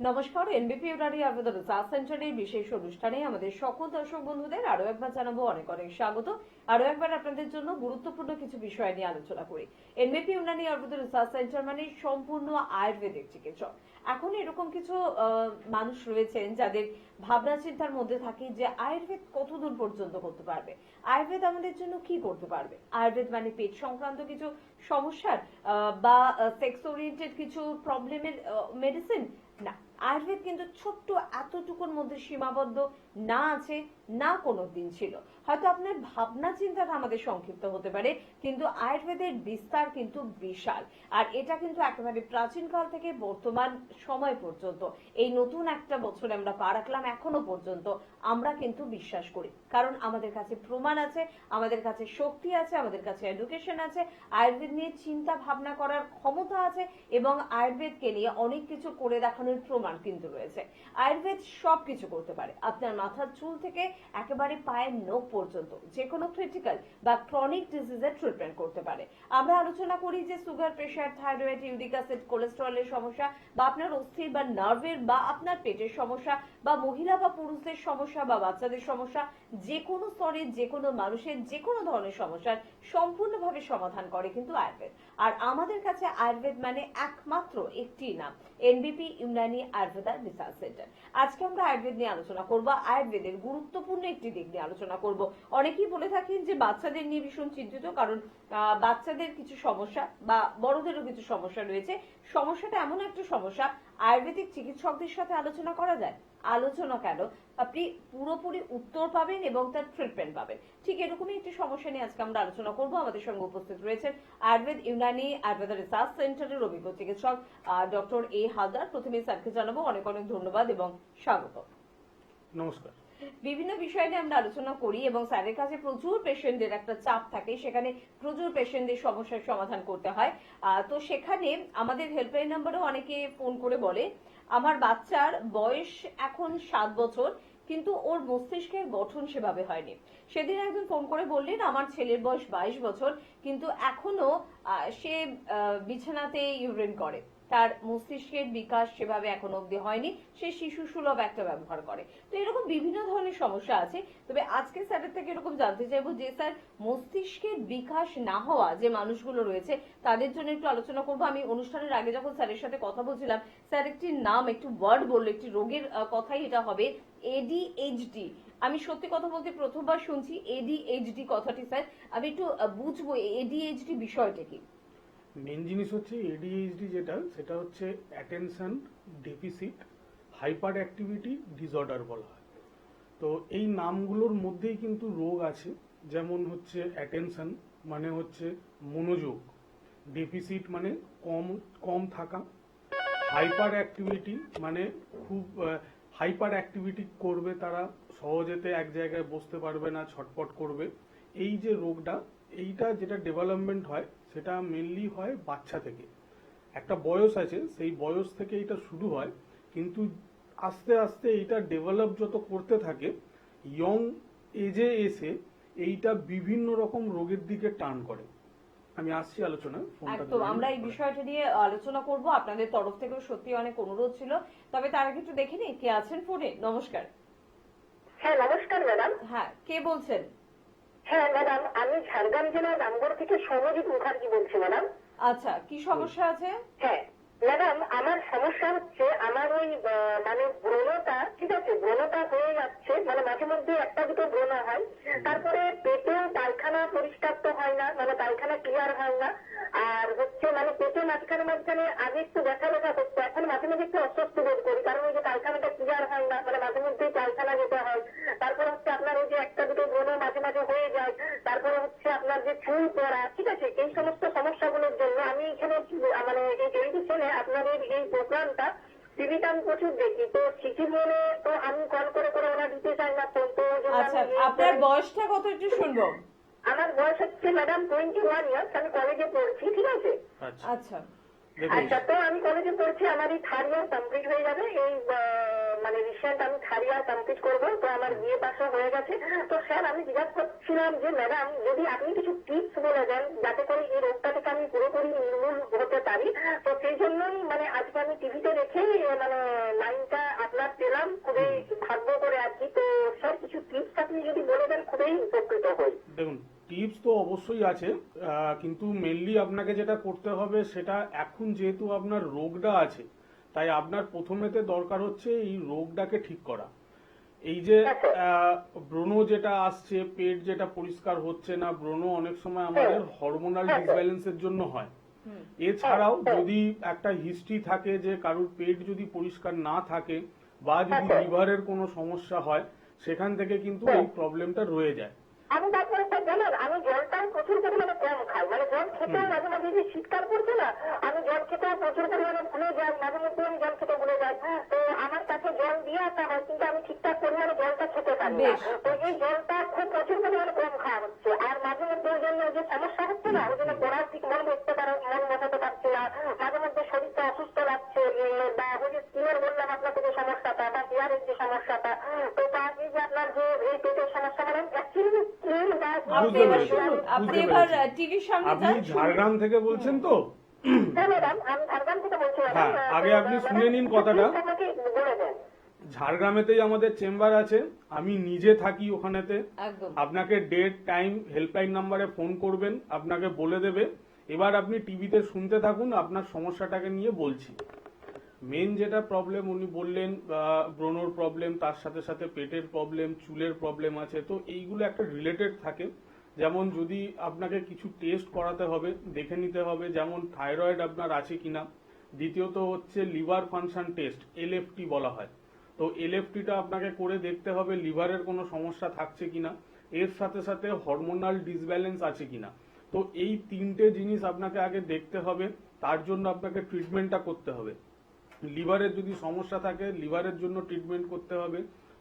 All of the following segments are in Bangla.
নমস্কার, এনবিপি ইউনানি আয়ুর্বেদ রিসার্চ সেন্টারের বিশেষ অনুষ্ঠানে আমাদের সকল দর্শক বন্ধুদের আরো একবার জানাবো অনেক অনেক স্বাগত। আরো একবার আপনাদের জন্য গুরুত্বপূর্ণ কিছু বিষয় নিয়ে আলোচনা করি। এনবিপি ইউনানি আয়ুর্বেদ রিসার্চ সেন্টার মানে সম্পূর্ণ আয়ুর্বেদিক চিকিৎসক। এখন এরকম কিছু মানুষ রয়েছেন যাদের ভাবনা চিন্তার মধ্যে থাকে যে আয়ুর্বেদ কতদূর পর্যন্ত করতে পারবে, আয়ুর্বেদ আমাদের জন্য কি করতে পারবে। আয়ুর্বেদ মানে পেট সংক্রান্ত কিছু সমস্যার বা সেক্স ওরিয়েন্টেড কিছু প্রবলেমের মেডিসিন না। আয়ুর্বেদ কিন্তু ছোট্ট এতটুকুর মধ্যে সীমাবদ্ধ না আছে, না কোনোদিন ছিল। হয়তো আপনার ভাবনা চিন্তাটা আমাদের সংক্ষিপ্ত হতে পারে, কিন্তু আয়ুর্বেদের বিস্তার কিন্তু বিশাল। আর এটা কিন্তু একেবারে প্রাচীন কাল থেকে বর্তমান সময় পর্যন্ত, এই নতুন একটা বছরে আমরা পা রাখলাম, এখনো পর্যন্ত আমরা কিন্তু বিশ্বাস করি। কারণ আমাদের কাছে প্রমাণ আছে, আমাদের কাছে শক্তি আছে, আমাদের কাছে এডুকেশন আছে, আয়ুর্বেদ নিয়ে চিন্তা ভাবনা করার ক্ষমতা আছে, এবং আয়ুর্বেদকে নিয়ে অনেক কিছু করে দেখানোর প্রমাণ কিন্তু রয়েছে। আয়ুর্বেদ সবকিছু করতে পারে, আপনার মাথার চুল থেকে একেবারে পায়ের নখ পর্যন্ত যে কোনো ক্রিটিক্যাল বা ক্রনিক ডিজিজের ট্রিটমেন্ট করতে পারে। আমরা আলোচনা করি যে sugar, pressure, thyroid, uric acid, কোলেস্টেরলের সমস্যা, বা আপনার অস্থির বা নার্ভের বা আপনার পেটের সমস্যা, বা মহিলা বা পুরুষদের সমস্যা বা বাচ্চাদের সমস্যা, যে কোনো স্তরের যে কোনো মানুষের যে কোনো ধরনের সমস্যার সম্পূর্ণভাবে সমাধান করে কিন্তু আয়ুর্বেদ। আর আমাদের কাছে আয়ুর্বেদ মানে একমাত্র একটি নাম, এনবিপি ইউনানি আয়ুর্বেদা রিসার্চ সেন্টার। আজকে আমরা আয়ুর্বেদ নিয়ে আলোচনা করব, আয়ুর্বেদের গুরুত্বপূর্ণ একটি দিক নিয়ে আলোচনা করব। অনেকেই বলে থাকেন যে বাচ্চাদের নিয়ে ভীষণ চিন্তিত, কারণ বাচ্চাদের কিছু সমস্যা বা বড়দেরও কিছু সমস্যা রয়েছে। সমস্যাটা এমন একটা সমস্যা, আয়ুর্বেদিক চিকিৎসকদের সাথে আলোচনা করা যায়, আলোচনা কেন, আপনি পুরোপুরি উত্তর পাবেন এবং তার ট্রিটমেন্ট পাবেন। ঠিক এরকমই একটি সমস্যা নিয়ে আজকে আমরা আলোচনা করব। আমাদের সঙ্গে উপস্থিত রয়েছেন আয়ুর্বেদ ইউনানি আয়ুর্বেদ রিসার্চ সেন্টারের অভিজ্ঞ চিকিৎসক ডক্টর এ হালদার। প্রথমে স্যারকে জানাবো অনেক অনেক ধন্যবাদ এবং স্বাগত। নমস্কার। বিভিন্ন বিষয় নিয়ে আমরা আলোচনা করি এবং স্যারের কাছে প্রচুর পেশেন্টদের একটা চাপ থাকে, সেখানে প্রচুর পেশেন্টদের সমস্যার সমাধান করতে হয়। তো সেখানে আমাদের হেল্পলাইন নাম্বারও অনেকে ফোন করে বলে, আমার বাচ্চার বয়স এখন 7 বছর, কিন্তু ওর মস্তিষ্কের গঠন সেভাবে হয়নি। সেদিন একজন ফোন করে বললেন, আমার ছেলের বয়স 22 বছর, কিন্তু এখনো সে বিছানাতে ইউরিন করে, তার মস্তিষ্কের বিকাশ সেভাবে এখন অব্দি হয়নি, সে শিশু সুলভ একটা ব্যবহার করে। তো এরকম বিভিন্ন ধরনের সমস্যা আছে। তবে আজকে স্যারের থেকে এরকম জানতে চাইবো যে স্যার, মস্তিষ্কের বিকাশ না হওয়া যে মানুষগুলো রয়েছে তাদের জন্য একটু আলোচনা করবো। আমি অনুষ্ঠানের আগে যখন স্যারের সাথে কথা বলছিলাম, স্যার একটি নাম, একটু ওয়ার্ড বললো, একটি রোগের কথাই এটা হবে, এডিএইচডি। আমি সত্যি কথা বলতে প্রথমবার শুনছি এডিএইচডি কথাটি। স্যার আমি একটু বুঝবো এডিএইচডি বিষয়টা কি। মেন জিনিস হচ্ছে এডিএইচডি, সেটা হচ্ছে attention deficit hyper activity disorder বলা হয়। তো এই নামগুলোর মধ্যেই কিন্তু রোগ আছে, যেমন হচ্ছে অ্যাটেনশন মানে হচ্ছে মনোযোগ, ডেফিসিট মানে কম কম থাকা, হাইপার অ্যাক্টিভিটি মানে খুব হাইপার অ্যাক্টিভিটি করবে তারা, সহজেতে এক জায়গায় বসতে পারবে না, ছটপট করবে। এই যে রোগটা, এইটা যেটা ডেভেলপমেন্ট হয় সেটা মেনলি হয় বাচ্চা থেকে। একটা বয়স আছে, সেই বয়স থেকে এটা শুরু হয়, কিন্তু আস্তে আস্তে এইটা ডেভেলপ যত করতে থাকে, ইয়ং এজে এসে এইটা বিভিন্ন রকম রোগের দিকে টার্ন করে। আমি আসছি আলোচনা। একদম আমরা এই বিষয়টা নিয়ে আলোচনা করব, আপনাদের তরফ থেকেও সত্যি অনেক অনুরোধ ছিল। তবে তার আগে একটু দেখে নিই কে আছেন ফোনে। নমস্কার। হ্যাঁ নমস্কার ম্যাডাম। হ্যাঁ, কে বলছেন? হ্যাঁ ম্যাডাম, আমি ঝাড়গ্রাম জেলার রামগড় থেকে সৌম্যজিৎ মুখার্জি বলছি ম্যাডাম। আচ্ছা, কি সমস্যা আছে? হ্যাঁ ম্যাডাম, আমার সমস্যা হচ্ছে আমার ওই মানে ব্রণটা, ঠিক আছে, ব্রণটা হয়ে যাচ্ছে, মানে মাঝে মধ্যে একটা দুটো ব্রণ হয়, তারপরে পেটেও পায়খানা পরিষ্কার তো হয় না, মানে পায়খানা ক্লিয়ার হয় না। আর হচ্ছে মানে পেটে মাঝখানে মাঝখানে আগে একটু ব্যথা ব্যথা করতো, এখন মাঝে মাঝে একটু অস্বস্তি বোধ করি, কারণ ওই যে পায়খানাটা ক্লিয়ার হয় না, মানে মাঝে মধ্যেই পায়খানা যেতে হয়। তারপরে হচ্ছে আপনার ওই যে একটা দুটো ব্রণ মাঝে মাঝে হয়ে যায়। তারপরে হচ্ছে আপনার যে চুল পড়া, ঠিক আছে, এই সমস্ত সমস্যাগুলোর জন্য আমি এখানে মানে এই টেলিভিশনে আপনাদের এই প্রোগ্রামটা, টিভিটা আমি প্রচুর দেখি, তো শিখি বলে তো আমি কল করে করে ওরা দিতে চাই না ফোন। তো আচ্ছা, আপনার বয়সটা কত একটু শুনবো। আমার বয়স হচ্ছে ম্যাডাম 21 ইয়ার্স, আমি কলেজে পড়ছি, ঠিক আছে। আচ্ছা আচ্ছা, তো আমি কলেজে পড়ছি, আমার এই 3rd ইয়ার কমপ্লিট হয়ে যাবে, এই মানে রিসেন্ট আমি 3rd ইয়ার কমপ্লিট করবো, তো আমার বিয়ে পাশও হয়ে গেছে। তো স্যার আমি জিজ্ঞাসা করছিলাম যে ম্যাডাম, যদি আপনি কিছু টিপস বলে দেন যাতে করে এই রোগটা থেকে আমি পুরোপুরি নির্মূল হতে পারি, তো সেই জন্যই মানে আজকের আমি টিভিতে দেখেই মানে লাইনটা আপনার পেলাম, খুবই ভাগ্য করে আর কি। তো স্যার কিছু টিপস আপনি যদি বলে দেন খুবই উপকৃত হই। দেখুন, টিপস তো অবশ্যই আছে, কিন্তু মেনলি আপনাকে যেটা করতে হবে সেটা, এখন যেহেতু আপনার রোগটা আছে, তাই আপনার প্রথমেতে দরকার হচ্ছে এই রোগটাকে ঠিক করা। এই যে ব্রণ যেটা আসছে, পেট যেটা পরিষ্কার হচ্ছে না, ব্রণ অনেক সময় আমাদের হরমোনাল ডিসব্যালেন্সের জন্য হয়। এছাড়াও যদি একটা হিস্ট্রি থাকে যে কারুর পেট যদি পরিষ্কার না থাকে বা যদি লিভারের কোনো সমস্যা হয়, সেখান থেকে কিন্তু এই প্রবলেমটা রয়ে যায়। আমি তারপরে স্যার জানেন, আমি জলটাও প্রচুর পরিমাণে কম খাই, মানে জল খেতেও মাঝে মাঝে যে শীতকাল পড়ছে না, আমি জল খেতেও প্রচুর পরিমাণে ভুলে যাই, মাঝে মধ্যে আমি জল খেতে ভুলে যাই। তো আমার কাছে জল দিয়ে আসা হয়, কিন্তু আমি ঠিকঠাক পরিমাণে জলটা খেতে পারি না। তো এই জলটা খুব প্রচুর পরিমাণে কম খাওয়া হচ্ছে, আর মাঝে মধ্যে ওই জন্য যে সমস্যা হচ্ছে না, ওই জন্য পড়ার ঠিক মন বসতে মন বসাতে পারছি না, মাঝে মধ্যে শরীরটা অসুস্থ লাগছে, বা ওই যে স্কিনের বললাম আপনাকে যে সমস্যাটা, বা বিয়ারের যে সমস্যাটা, তো বা এই যে আপনার যে এই পেটের সমস্যা, মানে অ্যাকচুয়ালি আপনি এবার শুনুন, আপনি এবার টিভির সামনে আপনি যান, ঝাড়গ্রাম থেকে বলছেন তো? হ্যাঁ ম্যাডাম, আমি ঝাড়গ্রাম থেকে বলছি। হ্যাঁ, আগে আপনি শুনে নিন কথাটা। আমাকে বলে দেন। ঝাড়গ্রামেতেই আমাদের চেম্বার আছে, আমি নিজে থাকি ওখানেতে। একদম আপনাকে ডেট টাইম হেল্পলাইন নাম্বারে ফোন করবেন, আপনাকে বলে দেবে। এবার আপনি টিভিতে শুনতে থাকুন, আপনার সমস্যাটাকে নিয়ে বলছি। মেন যেটা প্রবলেম উনি বললেন, ব্রণর প্রবলেম, তার সাথে সাথে পেটের প্রবলেম, চুলের প্রবলেম আছে, তো এইগুলো একটা রিলেটেড থাকে। যেমন যদি আপনাকে কিছু টেস্ট করাতে হবে, দেখে নিতে হবে, যেমন থাইরয়েড আপনার আছে কিনা। দ্বিতীয়ত হচ্ছে লিভার ফাংশন টেস্ট, এলএফটি বলা হয়। তো এলএফটিটা আপনাকে করে দেখতে হবে লিভারের কোনো সমস্যা থাকছে কিনা, এর সাথে সাথে হরমোনাল ডিসব্যালেন্স আছে কিনা। তো এই তিনটে জিনিস আপনাকে আগে দেখতে হবে, তার জন্য আপনাকে ট্রিটমেন্টটা করতে হবে। লিভারের যদি সমস্যা থাকে, লিভারের জন্য ট্রিটমেন্ট করতে হবে।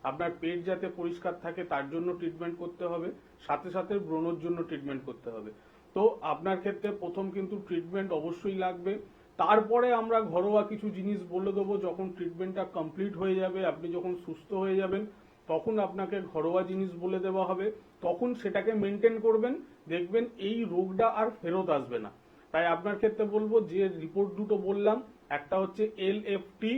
আপনার পেট যাতে পরিষ্কার থাকে তার জন্য ট্রিটমেন্ট করতে হবে, সাথে সাথে ব্রণের জন্য ট্রিটমেন্ট করতে হবে। তো আপনার ক্ষেত্রে প্রথম কিন্তু ট্রিটমেন্ট অবশ্যই লাগবে। তারপরে আমরা ঘরোয়া কিছু জিনিস বলে দেবো, যখন ট্রিটমেন্টটা কমপ্লিট হয়ে যাবে, আপনি যখন সুস্থ হয়ে যাবেন, তখন আপনাকে ঘরোয়া জিনিস বলে দেওয়া হবে, তখন সেটাকে মেনটেন করবেন, দেখবেন এই রোগটা আর ফেরত আসবে না। তাই আপনার ক্ষেত্রে বলবো, যে রিপোর্ট দুটো বললাম, একটা হচ্ছে এলএফটি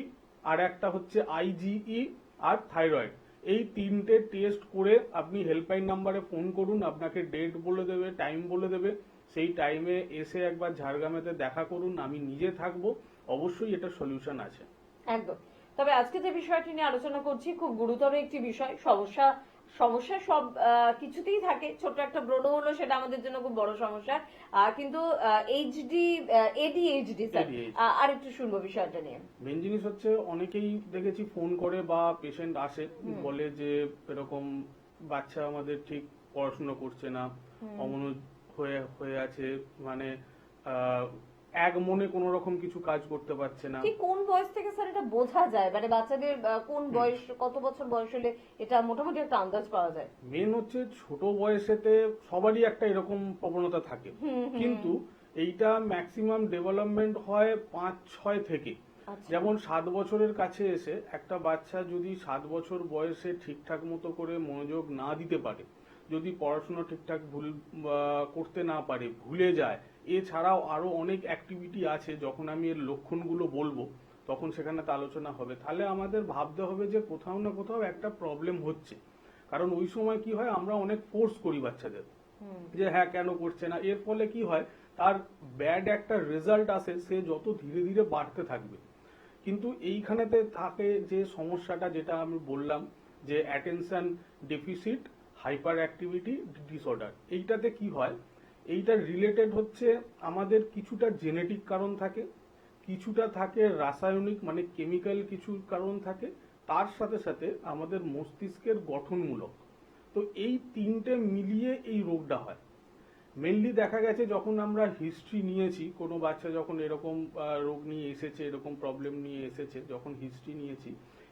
আর একটা হচ্ছে আইজিই আর থাইরয়েড, এই তিনটে টেস্ট করে আপনি হেল্পলাইন নাম্বারে ফোন করুন, আপনাকে ডেট বলে দেবে, টাইম বলে দেবে, সেই টাইমে এসে একবার ঝাড়গ্রামেতে দেখা করুন, আমি নিজে থাকবো, অবশ্যই এটা সলিউশন আছে। একদম। তবে আজকে যে বিষয়টি নিয়ে আলোচনা করছি খুব গুরুতর একটি বিষয়। সমস্যা সব কিছুতেই থাকে, ছোট একটা ব্রণ হলো সেটা আমাদের জন্য খুব বড় সমস্যা। কিন্তু এডিএইচডি স্যার, আর একটু শুনবো বিষয়টা নিয়ে। মেন জিনিস হচ্ছে, অনেকেই দেখেছি ফোন করে বা পেশেন্ট আসে, বলে যে এরকম বাচ্চা আমাদের ঠিক পড়াশোনা করছে না, অমনোযোগ হয়ে আছে, মানে এক মনে কোন রকম কিছু কাজ করতে পারছে না। ঠিক কোন বয়স থেকে স্যার এটা বোঝা যায়, মানে বাচ্চাদের কোন বয়স, কত বছর বয়স হলে এটা মোটামুটি একটা আন্দাজ পাওয়া যায়? মেন হচ্ছে ছোট বয়সেতে সবারই একটা এরকম প্রবণতা থাকে, কিন্তু এইটা ম্যাক্সিমাম ডেভেলপমেন্ট হয় 5-6 থেকে। যেমন 7 বছরের কাছে এসে একটা বাচ্চা যদি 7 বছর বয়সে ঠিকঠাক মতো করে মনোযোগ না দিতে পারে, যদি পড়াশোনা ঠিকঠাক করতে না পারে, ভুলে যায়, এছাড়াও আরো অনেক অ্যাক্টিভিটি আছে, যখন আমি এর লক্ষণগুলো বলবো তখন সেখানে আলোচনা হবে, তাহলে আমাদের ভাবতে হবে যে কোথাও না কোথাও একটা প্রবলেম হচ্ছে। কারণ ওই সময় কি হয়, আমরা অনেক ফোর্স করি বাচ্চাদের, যে হ্যাঁ কেন করছে না, এর ফলে কি হয়, তার ব্যাড একটা রেজাল্ট আসে, সে যত ধীরে ধীরে বাড়তে থাকবে। কিন্তু এইখানেতে থাকে যে সমস্যাটা, যেটা আমি বললাম, যে attention deficit hyper activity disorder, এইটাতে কি হয়, এইটা রিলেটেড হচ্ছে আমাদের কিছুটা জেনেটিক কারণ থাকে, কিছুটা থাকে রাসায়নিক মানে কেমিক্যাল কিছু কারণ থাকে, তার সাথে সাথে আমাদের মস্তিষ্কের গঠনমূলক। তো এই তিনটে মিলিয়ে এই রোগটা হয়। মেনলি দেখা গেছে যখন আমরা হিস্ট্রি নিয়েছি, কোনো বাচ্চা যখন এরকম রোগ নিয়ে এসেছে, এরকম প্রবলেম নিয়ে এসেছে, যখন হিস্ট্রি নিয়েছি,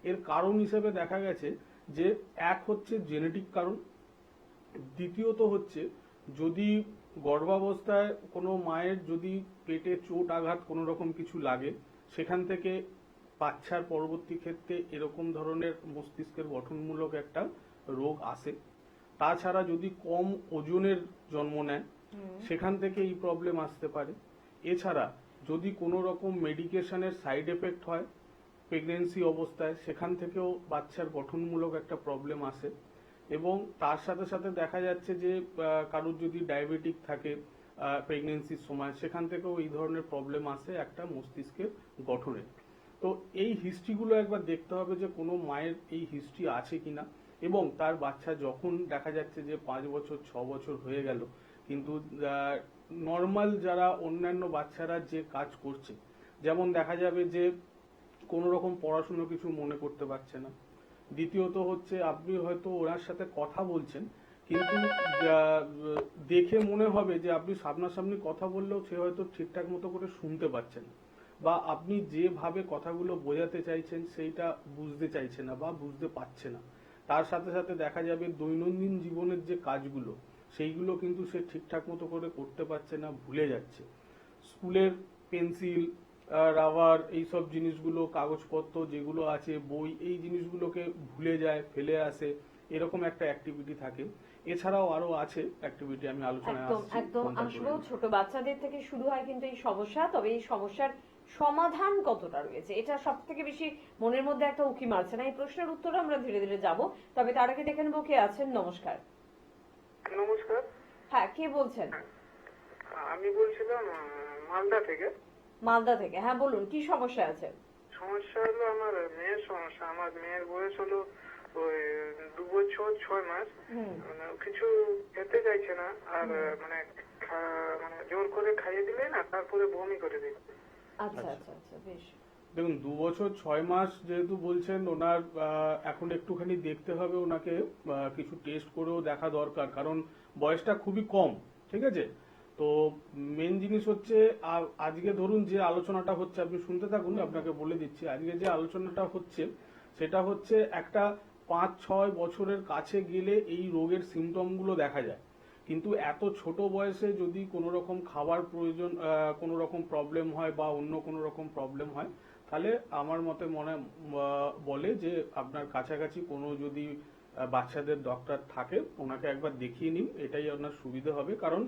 এর কারণ হিসেবে দেখা গেছে যে এক হচ্ছে জেনেটিক কারণ, দ্বিতীয়ত হচ্ছে যদি গর্ভাবস্থায় কোনো মায়ের যদি পেটে চোট আঘাত কোনো রকম কিছু লাগে, সেখান থেকে বাচ্চার পরবর্তী ক্ষেত্রে এরকম ধরনের মস্তিষ্কের গঠনমূলক একটা রোগ আসে। তাছাড়া যদি কম ওজনের জন্ম নেয়, সেখান থেকে এই প্রবলেম আসতে পারে। এছাড়া যদি কোনো রকম মেডিকেশনের সাইড এফেক্ট হয় প্রেগনেন্সি অবস্থায়, সেখান থেকেও বাচ্চার গঠনমূলক একটা প্রবলেম আসে। এবং তার সাথে সাথে দেখা যাচ্ছে যে কারোর যদি ডায়াবেটিক থাকে প্রেগনেন্সির সময়, সেখান থেকেও এই ধরনের প্রবলেম আসে একটা মস্তিষ্কের গঠনে। তো এই হিস্ট্রিগুলো একবার দেখতে হবে যে কোনো মায়ের এই হিস্ট্রি আছে কিনা, এবং তার বাচ্চা যখন দেখা যাচ্ছে যে 5 বছর 6 বছর হয়ে গেল কিন্তু নর্মাল যারা অন্যান্য বাচ্চারা যে কাজ করছে, যেমন দেখা যাবে যে কোনো রকম পড়াশুনো কিছু মনে করতে পারছে না। দ্বিতীয়ত হচ্ছে আপনি হয়তো ওনার সাথে কথা বলছেন কিন্তু দেখে মনে হবে যে আপনি সামনাসামনি কথা বললেও সে হয়তো ঠিকঠাক মতো করে শুনতে পাচ্ছেন, বা আপনি যেভাবে কথাগুলো বোঝাতে চাইছেন সেইটা বুঝতে চাইছে না বা বুঝতে পারছে না। তার সাথে সাথে দেখা যাবে দৈনন্দিন জীবনের যে কাজগুলো সেইগুলো কিন্তু সে ঠিকঠাক মতো করে করতে পারছে না, ভুলে যাচ্ছে। স্কুলের পেন্সিল, রাবার, এইসব জিনিসগুলো, কাগজপত্র যেগুলো আছে, বই, এই জিনিসগুলোকে ভুলে যায়, ফেলে আসে, এরকম একটা অ্যাক্টিভিটি থাকে। এছাড়াও আরো আছে অ্যাক্টিভিটি, আমি আলোচনায় একদম আসছি। একদম কোনটা আসবো। বলবেন? ছোট বাচ্চাদের থেকে শুরু হয় কিন্তু এই সমস্যা, তবে এই সমস্যার সমাধান কতটা রয়েছে এটা সব থেকে বেশি মনের মধ্যে একটা উকি মারছে না। এই প্রশ্নের উত্তর আমরা ধীরে ধীরে যাব, তবে তার আগে দেখে নেবো কে আছেন। নমস্কার। নমস্কার, হ্যাঁ, কে বলছেন? আমি বলছিলাম মালদা থেকে। মালদা থেকে, হ্যাঁ বলুন, কি সমস্যা আছে? সমস্যা হলো আমার মেয়ের সমস্যা। আমার মেয়ের বয়স হলো ওই 2 বছর 6 মাস। মানে ও কিছু খেতে চাইছে না, আর মানে মানে জোর করে খাইয়ে দিলে না তারপরে বমি করে দিচ্ছে। আচ্ছা আচ্ছা আচ্ছা, বেশ। দেখুন, 2 বছর 6 মাস যেহেতু বলছেন, ওনার এখন একটুখানি দেখতে হবে, ওনাকে কিছু টেস্ট করেও দেখা দরকার, কারণ বয়সটা খুবই কম। ঠিক আছে, তো মেন জিনিস হচ্ছে আজকে ধরুন যে আলোচনাটা হচ্ছে, আপনি শুনতে থাকুন, আপনাকে বলে দিচ্ছি। আজকে যে আলোচনাটা হচ্ছে সেটা হচ্ছে একটা 5-6 বছরের কাছে গেলে এই রোগের সিমটম গুলো দেখা যায়, কিন্তু এত ছোট বয়সে যদি কোনো রকম খাবার প্রয়োজন, কোনো রকম প্রবলেম হয় বা অন্য কোনো রকম প্রবলেম হয়, তাহলে আমার মতে বলে যে আপনার কাছাকাছি কোনো যদি বাচ্চাদের ডক্টর থাকে ওনাকে একবার দেখিয়ে নিন, এটাই আপনার সুবিধা হবে। কারণ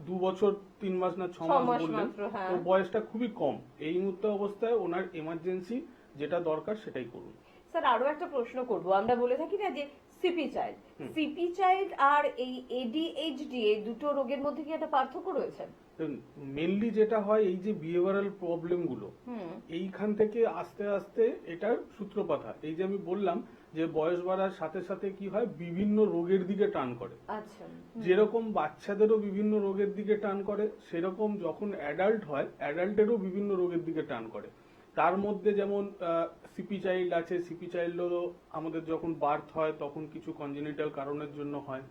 2 বছর 3 মাস না 6 মাস বললেন, মাত্র, হ্যাঁ। তো বয়সটা খুবই কম। এই মুহূর্তে অবস্থায় ওনার এমার্জেন্সি যেটা দরকার সেটাই করুন। স্যার, আরো একটা প্রশ্ন করব। আমরা বলে থাকি না যে সিপি চাইল্ড, সিপি চাইল্ড আর এই এডিএইচডি, এই দুটো রোগের মধ্যে কি একটা পার্থক্য রয়েছে? মেনলি যেটা হয়, এই যে বিহেভিয়ারাল প্রবলেম গুলো, এইখান থেকে আস্তে আস্তে এটার সূত্রপাত হয়। এই যে আমি বললাম যে বয়স বাড়ার সাথে সাথে কি হয়, বিভিন্ন রোগের দিকে টান করে। আচ্ছা, যেরকম বাচ্চাদেরও বিভিন্ন রোগের দিকে টান করে, সেরকম যখন অ্যাডাল্ট হয় অ্যাডাল্টেরও বিভিন্ন রোগের দিকে টান করে। তার মধ্যে যেমন সিপি চাইল্ড আছে। সিপি চাইল্ড হলো আমাদের যখন বার্থ হয় তখন কিছু কনজেনিটাল কারণের জন্য হয়।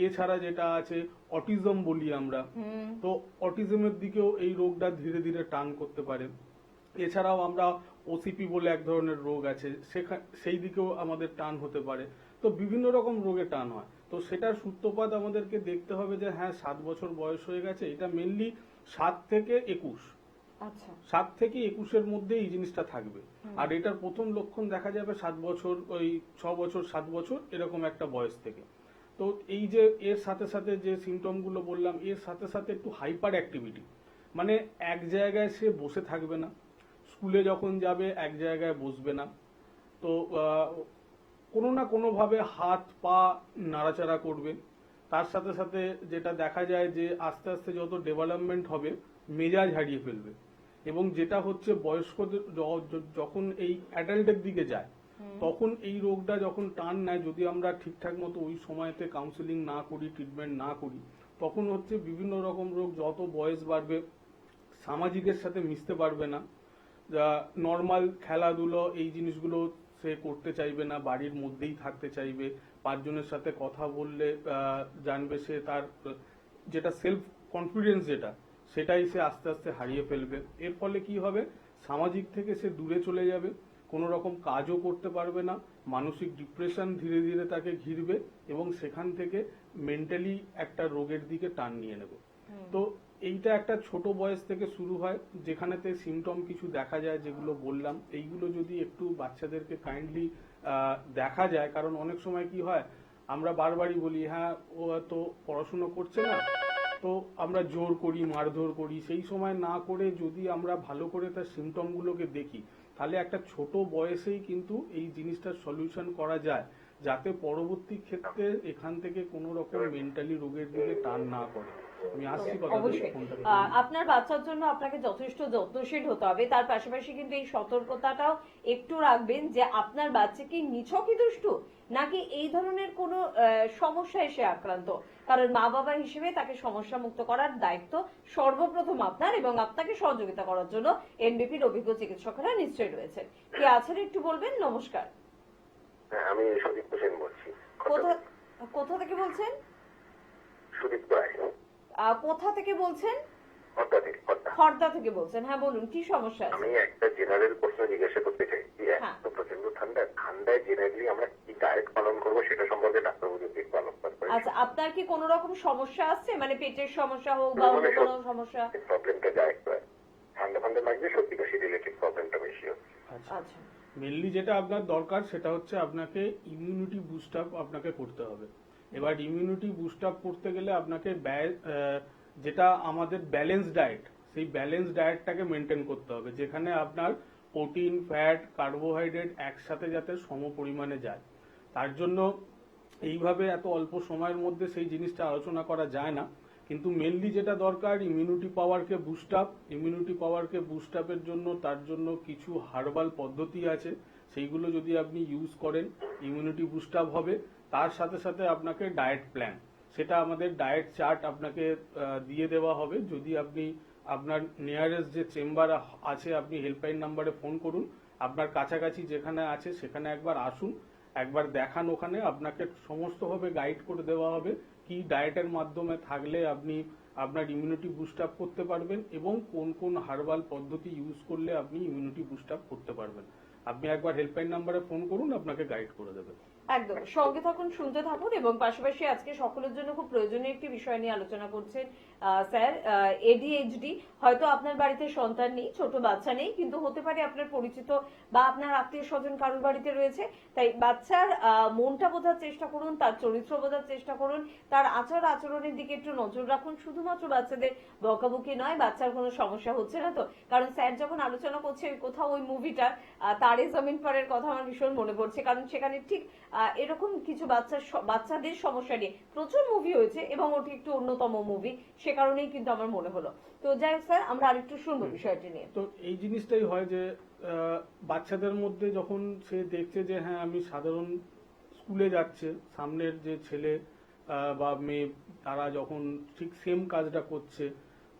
এছাড়া যেটা আছে অটিজম বলি আমরা, তো অটিজমের দিকেও এই রোগটা ধীরে ধীরে টান করতে পারে। এছাড়াও আমরা ওসিপি বলে এক ধরনের রোগ আছে, সেই দিকেও আমাদের টান হতে পারে। তো বিভিন্ন রকম রোগে টান হয়। তো সেটার সূত্রপাত আমাদেরকে দেখতে হবে যে হ্যাঁ 7 বছর বয়স হয়ে গেছে, এটা মেনলি 7 থেকে 21। আচ্ছা, 7 থেকে 21-এর মধ্যে এই জিনিসটা থাকবে। আর এটার প্রথম লক্ষণ দেখা যাবে 7 বছর, ওই 6 বছর 7 বছর এরকম একটা বয়স থেকে। তো এই যে এর সাথে সাথে যে সিমটম গুলো বললাম, এর সাথে সাথে একটু হাইপার অ্যাক্টিভিটি, মানে এক জায়গায় সে বসে থাকবে না, স্কুলে যখন যাবে এক জায়গায় বসবে না, তো কোনো না কোনো ভাবে হাত পা নাড়াচাড়া করবে। তার সাথে সাথে যেটা দেখা যায় যে আস্তে আস্তে যত ডেভেলপমেন্ট হবে মেজাজ হারিয়ে ফেলবে। এবং যেটা হচ্ছে বয়স্কদের যখন এই অ্যাডাল্টের দিকে যায় তখন এই রোগটা যখন টান নেয়, যদি আমরা ঠিকঠাক মতো ওই সময়তে কাউন্সিলিং না করি, ট্রিটমেন্ট না করি, তখন হচ্ছে বিভিন্ন রকম রোগ। যত বয়স বাড়বে সামাজিকের সাথে মিশতে পারবে না, নর্মাল খেলাধুলো এই জিনিসগুলো সে করতে চাইবে না, বাড়ির মধ্যেই থাকতে চাইবে। 5 জনের সাথে কথা বললে জানবে সে তার যেটা সেলফ কনফিডেন্স যেটা, সেটাই সে আস্তে আস্তে হারিয়ে ফেলবে। এর ফলে কি হবে, সামাজিক থেকে সে দূরে চলে যাবে, কোনো রকম কাজও করতে পারবে না, মানসিক ডিপ্রেশন ধীরে ধীরে তাকে ঘিরবে এবং সেখান থেকে মেন্টালি একটা রোগের দিকে টান নিয়ে নেবে। তো এইটা একটা ছোট বয়স থেকে শুরু হয়, যেখানেতে সিমটম কিছু দেখা যায় যেগুলো বললাম। এইগুলো যদি একটু বাচ্চাদেরকে কাইন্ডলি দেখা যায়, কারণ অনেক সময় কি হয়, আমরা বারবারই বলি হ্যাঁ ও তো পড়াশুনো করছে না, তো আমরা জোর করি, মারধর করি। সেই সময় না করে যদি আমরা ভালো করে তার সিমটমগুলোকে দেখি, তাহলে একটা ছোট বয়সেই কিন্তু এই জিনিসটার সলিউশন করা যায়, যাতে পরবর্তী ক্ষেত্রে এখান থেকে কোনো রকম মেন্টালি রোগের দিকে টান না করে। আমি আসছি কথা অবশ্যই আপনার বাচ্চার জন্য আপনাকে যথেষ্ট যত্নশীল হতে হবে। তার পাশাপাশি কিন্তু এই সতর্কতাটাও একটু রাখবেন যে আপনার বাচ্চা কি নিছকই দুষ্টু, নাকি এই ধরনের কোনো সমস্যায় সে আক্রান্ত। কারণ মা বাবা হিসেবে তাকে সমস্যা মুক্ত করার দায়িত্ব সর্বপ্রথম আপনার, এবং আপনাকে সহযোগিতা করার জন্য এনবিপির অভিজ্ঞ চিকিৎসকরা নিশ্চয়ই রয়েছে। কে আছেন একটু বলবেন? নমস্কার। আমি সুদীপ হোসেন বলছি। কোথা থেকে বলছেন? সুদীপ রায়। কোথা থেকে বলছেন? খর্দা। খর্দা থেকে বলছেন। হ্যাঁ বলুন, কি সমস্যা আছে? আমি একটা জেনারেল প্রশ্ন জিজ্ঞাসা করতে চাই। তো প্রচন্ড ঠান্ডায় জেনারেলি আমরা কি ডায়েট পালন করবো সেটা সম্পর্কে ডাক্তারবাবু যদি পালন করে। আচ্ছা, আপনার কি কোনো রকম সমস্যা আছে, মানে পেটের সমস্যা হোক বা অন্য কোনো সমস্যা? প্রবলেমটা যায় ঠান্ডা লাগছে, সর্দি কাশি রিলেটেড প্রবলেমটা বেশি হচ্ছে। আচ্ছা, মেনলি যেটা আপনার দরকার সেটা হচ্ছে আপনাকে ইমিউনিটি বুস্ট আপ আপনাকে করতে হবে। এবার ইমিউনিটি বুস্ট আপ করতে গেলে আপনাকে যেটা আমাদের ব্যালেন্স ডায়েট, সেই ব্যালেন্স ডায়েটটাকে মেনটেন করতে হবে, যেখানে আপনার প্রোটিন, ফ্যাট, কার্বোহাইড্রেট একসাথে যাতে সম পরিমাণে যায়। তার জন্য এইভাবে এত অল্প সময়ের মধ্যে সেই জিনিসটা আলোচনা করা যায় না, কিন্তু মেনলি যেটা দরকার ইমিউনিটি পাওয়ারকে বুস্ট আপ। ইমিউনিটি পাওয়ারকে বুস্ট আপের জন্য তার জন্য কিছু হার্বাল পদ্ধতি আছে, সেইগুলো যদি আপনি ইউজ করেন ইমিউনিটি বুস্ট আপ হবে। তার সাথে সাথে আপনাকে ডায়েট প্ল্যান, সেটা আমাদের ডায়েট চার্ট আপনাকে দিয়ে দেওয়া হবে। যদি আপনি আপনার নিয়ারেস্ট যে চেম্বার আছে, আপনি হেল্পলাইন নাম্বারে ফোন করুন, আপনার কাছাকাছি যেখানে আছে সেখানে একবার আসুন, একবার দেখান, ওখানে আপনাকে সমস্তভাবে গাইড করে দেওয়া হবে কি ডায়েটের মাধ্যমে থাকলে আপনি আপনার ইমিউনিটি বুস্ট আপ করতে পারবেন এবং কোন কোন হার্বাল পদ্ধতি ইউজ করলে আপনি ইমিউনিটি বুস্ট আপ করতে পারবেন। আপনি একবার হেল্পলাইন নাম্বারে ফোন করুন, আপনাকে গাইড করে দেবে। একদম সঙ্গে থাকুন, শুনতে থাকুন। এবং পাশাপাশি আজকে সকলের জন্য খুব প্রয়োজনীয় একটি বিষয় নিয়ে আলোচনা করছেন স্যার। এডিএইচডি, হয়তো আপনার বাড়িতে সন্তান নেই, ছোট বাচ্চা নেই, কিন্তু হতে পারে আপনার পরিচিত বা আপনার আত্মীয় স্বজন কারোর বাড়িতে রয়েছে। তাই বাচ্চার মনটা বোঝার চেষ্টা করুন, তার চরিত্র বোঝার চেষ্টা করুন, তার আচার আচরণের দিকে একটু নজর রাখুন। শুধুমাত্র বাচ্চাদের বকাবকি নয়, বাচ্চার কোনো সমস্যা হচ্ছে না তো। কারণ স্যার যখন আলোচনা করছে কোথাও ওই মুভিটার তারে জমিন পারের কথা আমার ভীষণ মনে পড়ছে, কারণ সেখানে ঠিক এরকম কিছু বাচ্চাদের সমস্যা নিয়ে প্রচুর মুভি হয়েছে এবং ওটি একটু অন্যতম মুভি, সে কারণেই কিন্তু আমার মনে হলো। তো যাই হোক স্যার, আমরা আরেকটু শুনবো বিষয়টি নিয়ে। তো এই জিনিসটাই হয় যে বাচ্চাদের মধ্যে যখন সে দেখছে যে হ্যাঁ আমি সাধারণ স্কুলে যাচ্ছে, সামনের যে ছেলে বা মেয়ে তারা যখন ঠিক সেম কাজটা করছে,